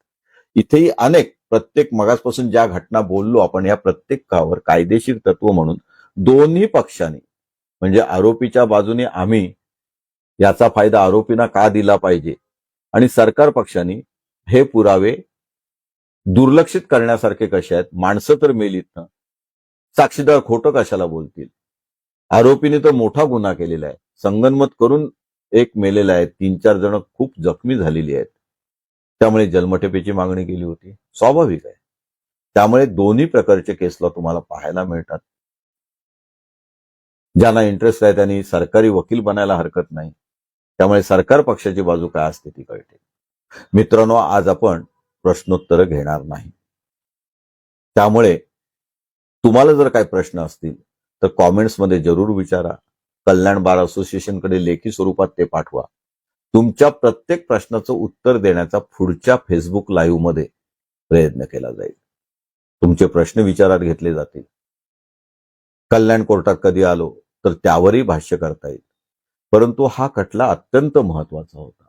इथेही अनेक प्रत्येक मगासपासून ज्या घटना बोललो आपण, या प्रत्येकावर कायदेशीर तत्व म्हणून दोन्ही पक्षांनी, म्हणजे आरोपीच्या बाजूने आम्ही याचा फायदा आरोपींना का दिला पाहिजे, आणि सरकार पक्षाने हे पुरावे दुर्लक्षित करण्यासारखे कसे आहेत, माणसं तर मेलीत ना, साक्षीदार खोटं कशाला बोलतील, आरोपीने तर मोठा गुन्हा केलेला आहे, संगनमत करून एक मेलेला आहे, 3-4 जण खूप जखमी झालेली आहेत, त्यामुळे जन्मठेपेची मागणी केली होती, स्वाभाविक आहे. त्यामुळे दोन्ही प्रकारचे केसला तुम्हाला पाहायला मिळतात. ज्यांना इंटरेस्ट आहे त्यांनी सरकारी वकील बनायला हरकत नाही. त्यामुळे सरकार पक्षाची बाजू काय असते ती कळते. मित्रांनो, आज आपण प्रश्नोत्तर घेणार नाही. त्यामुळे तुम्हाला जर काही प्रश्न असतील तर कॉमेंट्समध्ये जरूर विचारा. कल्याण बार असोसिएशनकडे लेखी स्वरूपात ते पाठवा. तुमच्या प्रत्येक प्रश्नाचं उत्तर देण्याचा पुढच्या फेसबुक लाईव्ह मध्ये प्रयत्न केला जाईल. तुमचे प्रश्न विचारात घेतले जातील. कल्याण कोर्टात कधी आलो तर त्यावरही भाष्य करता येईल. परंतु हा खटला अत्यंत महत्वाचा होता,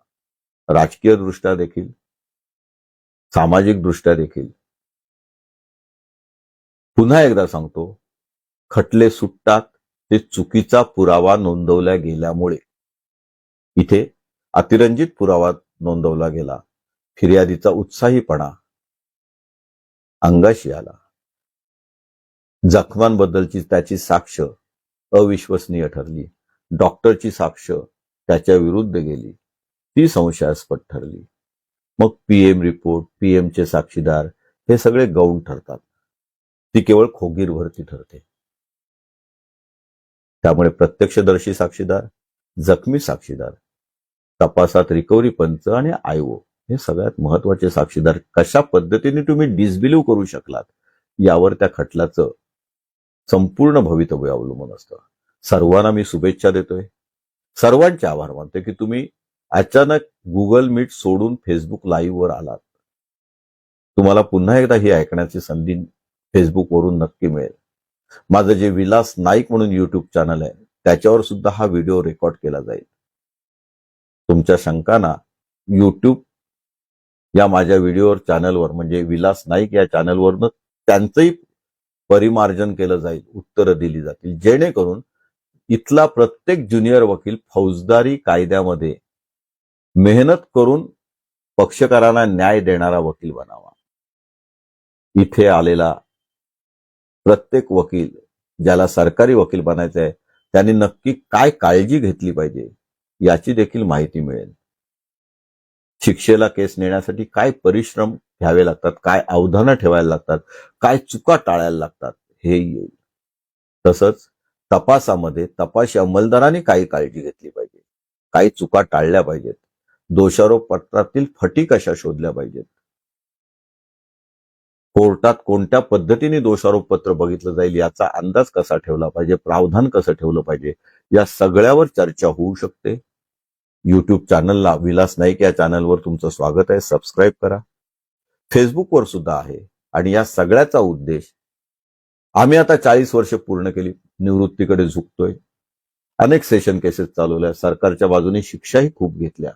राजकीय दृष्ट्या देखील, सामाजिक दृष्ट्या देखील. पुन्हा एकदा सांगतो, खटले सुटतात ते चुकीचा पुरावा नोंदवला गेल्यामुळे. इथे अतिरंजित पुरावा नोंदवला गेला, फिर्यादीचा उत्साहीपणा अंगाशी आला, जखमांबद्दलची त्याची साक्ष अविश्वसनीय ठरली, डॉक्टरची साक्ष त्याच्या विरुद्ध गेली, ती संशयास्पद ठरली. मग PM रिपोर्ट, PMचे साक्षीदार हे सगळे गौण ठरतात. ती केवळ खोगीरभरती ठरते. त्यामुळे प्रत्यक्षदर्शी साक्षीदार, जखमी साक्षीदार, तपासात रिकव्हरी पंच आणि IO हे सगळ्यात महत्वाचे साक्षीदार कशा पद्धतीने तुम्ही डिसबिलीव्ह करू शकलात यावर त्या खटल्याचं संपूर्ण भवितव्य अवलंबून असतं. सर्वांना मी शुभेच्छा देतोय. सर्वांचे आभार मानतोय की तुम्ही अचानक गुगल मीट सोडून फेसबुक लाईव्ह वर आलात. तुम्हाला पुन्हा एकदा ही ऐकण्याची संधी फेसबुकवरून नक्की मिळेल. माझं जे विलास नाईक म्हणून YouTube चॅनल आहे त्याच्यावर सुद्धा हा व्हिडिओ रेकॉर्ड केला जाईल. तुमच्या शंकांना YouTube या माझ्या व्हिडिओवर चॅनलवर, म्हणजे विलास नाईक या चॅनलवरनं त्यांचंही परिमार्जन केलं जाईल, उत्तरं दिली जातील, जेणेकरून इथला प्रत्येक ज्युनियर वकील फौजदारी कायद्यामध्ये मेहनत करून पक्षकारांना न्याय देणारा वकील बनावा. इथे आलेला प्रत्येक वकील, ज्याला सरकारी वकील बनायचं आहे, त्यांनी नक्की काय काळजी घेतली पाहिजे याची देखील माहिती मिळेल. शिक्षेला केस नेण्यासाठी काय परिश्रम घ्यावे लागतात, काय अवधानं ठेवायला लागतात, काय चुका टाळायला लागतात हे येईल. तसंच तपासामध्ये तपासी अंमलदारांनी काही काळजी घेतली पाहिजे, काही चुका टाळल्या पाहिजेत, दोषारोप पत्रातील फटी कशा शोधल्या पाहिजेत, कोर्टात कोणत्या पद्धतीने दोषारोप पत्र बघितलं जाईल याचा अंदाज कसा ठेवला पाहिजे, प्रावधान कसं ठेवलं पाहिजे, या सगळ्यावर चर्चा होऊ शकते. YouTube चॅनलला, विलास नाईक या चॅनलवर तुमचं स्वागत आहे. सबस्क्राईब करा. फेसबुकवर सुद्धा आहे. आणि या सगळ्याचा उद्देश आम्ही आता 40 वर्ष पूर्ण केली, निवृत्तीकडे झुकतोय. अनेक सेशन केसेस चालवल्या, सरकारच्या बाजूने शिक्षाही खूप घेतल्या,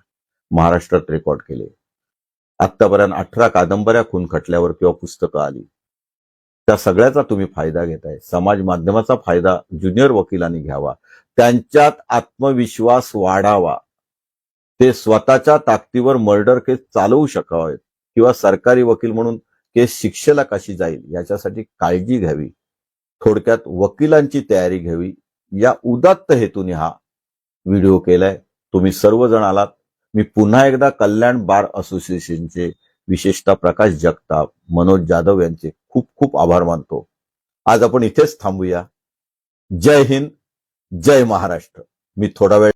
महाराष्ट्रात रेकॉर्ड केले. आतापर्यंत 18 कादंबऱ्या खून खटल्यावर किंवा पुस्तकं आली. त्या सगळ्याचा तुम्ही फायदा घेताय. समाज माध्यमाचा फायदा ज्युनियर वकिलांनी घ्यावा, त्यांच्यात आत्मविश्वास वाढावा, ते स्वतःच्या ताकदीवर मर्डर केस चालवू शकावेत किंवा सरकारी वकील म्हणून केस शिक्षेला कशी जाईल याच्यासाठी काळजी घ्यावी. थोडक्यात वकिलांची तयारी घ्यावी, या उदात्त हेतूने हा व्हिडिओ केलाय. तुम्ही सर्वजण आलात. मी पुन्हा एकदा कल्याण बार असोसिएशनचे विशेषतः प्रकाश जगताप, मनोज जाधव यांचे खूप खूप आभार मानतो. आज आपण इथेच थांबूया. जय हिंद, जय महाराष्ट्र. मी थोडा वेळ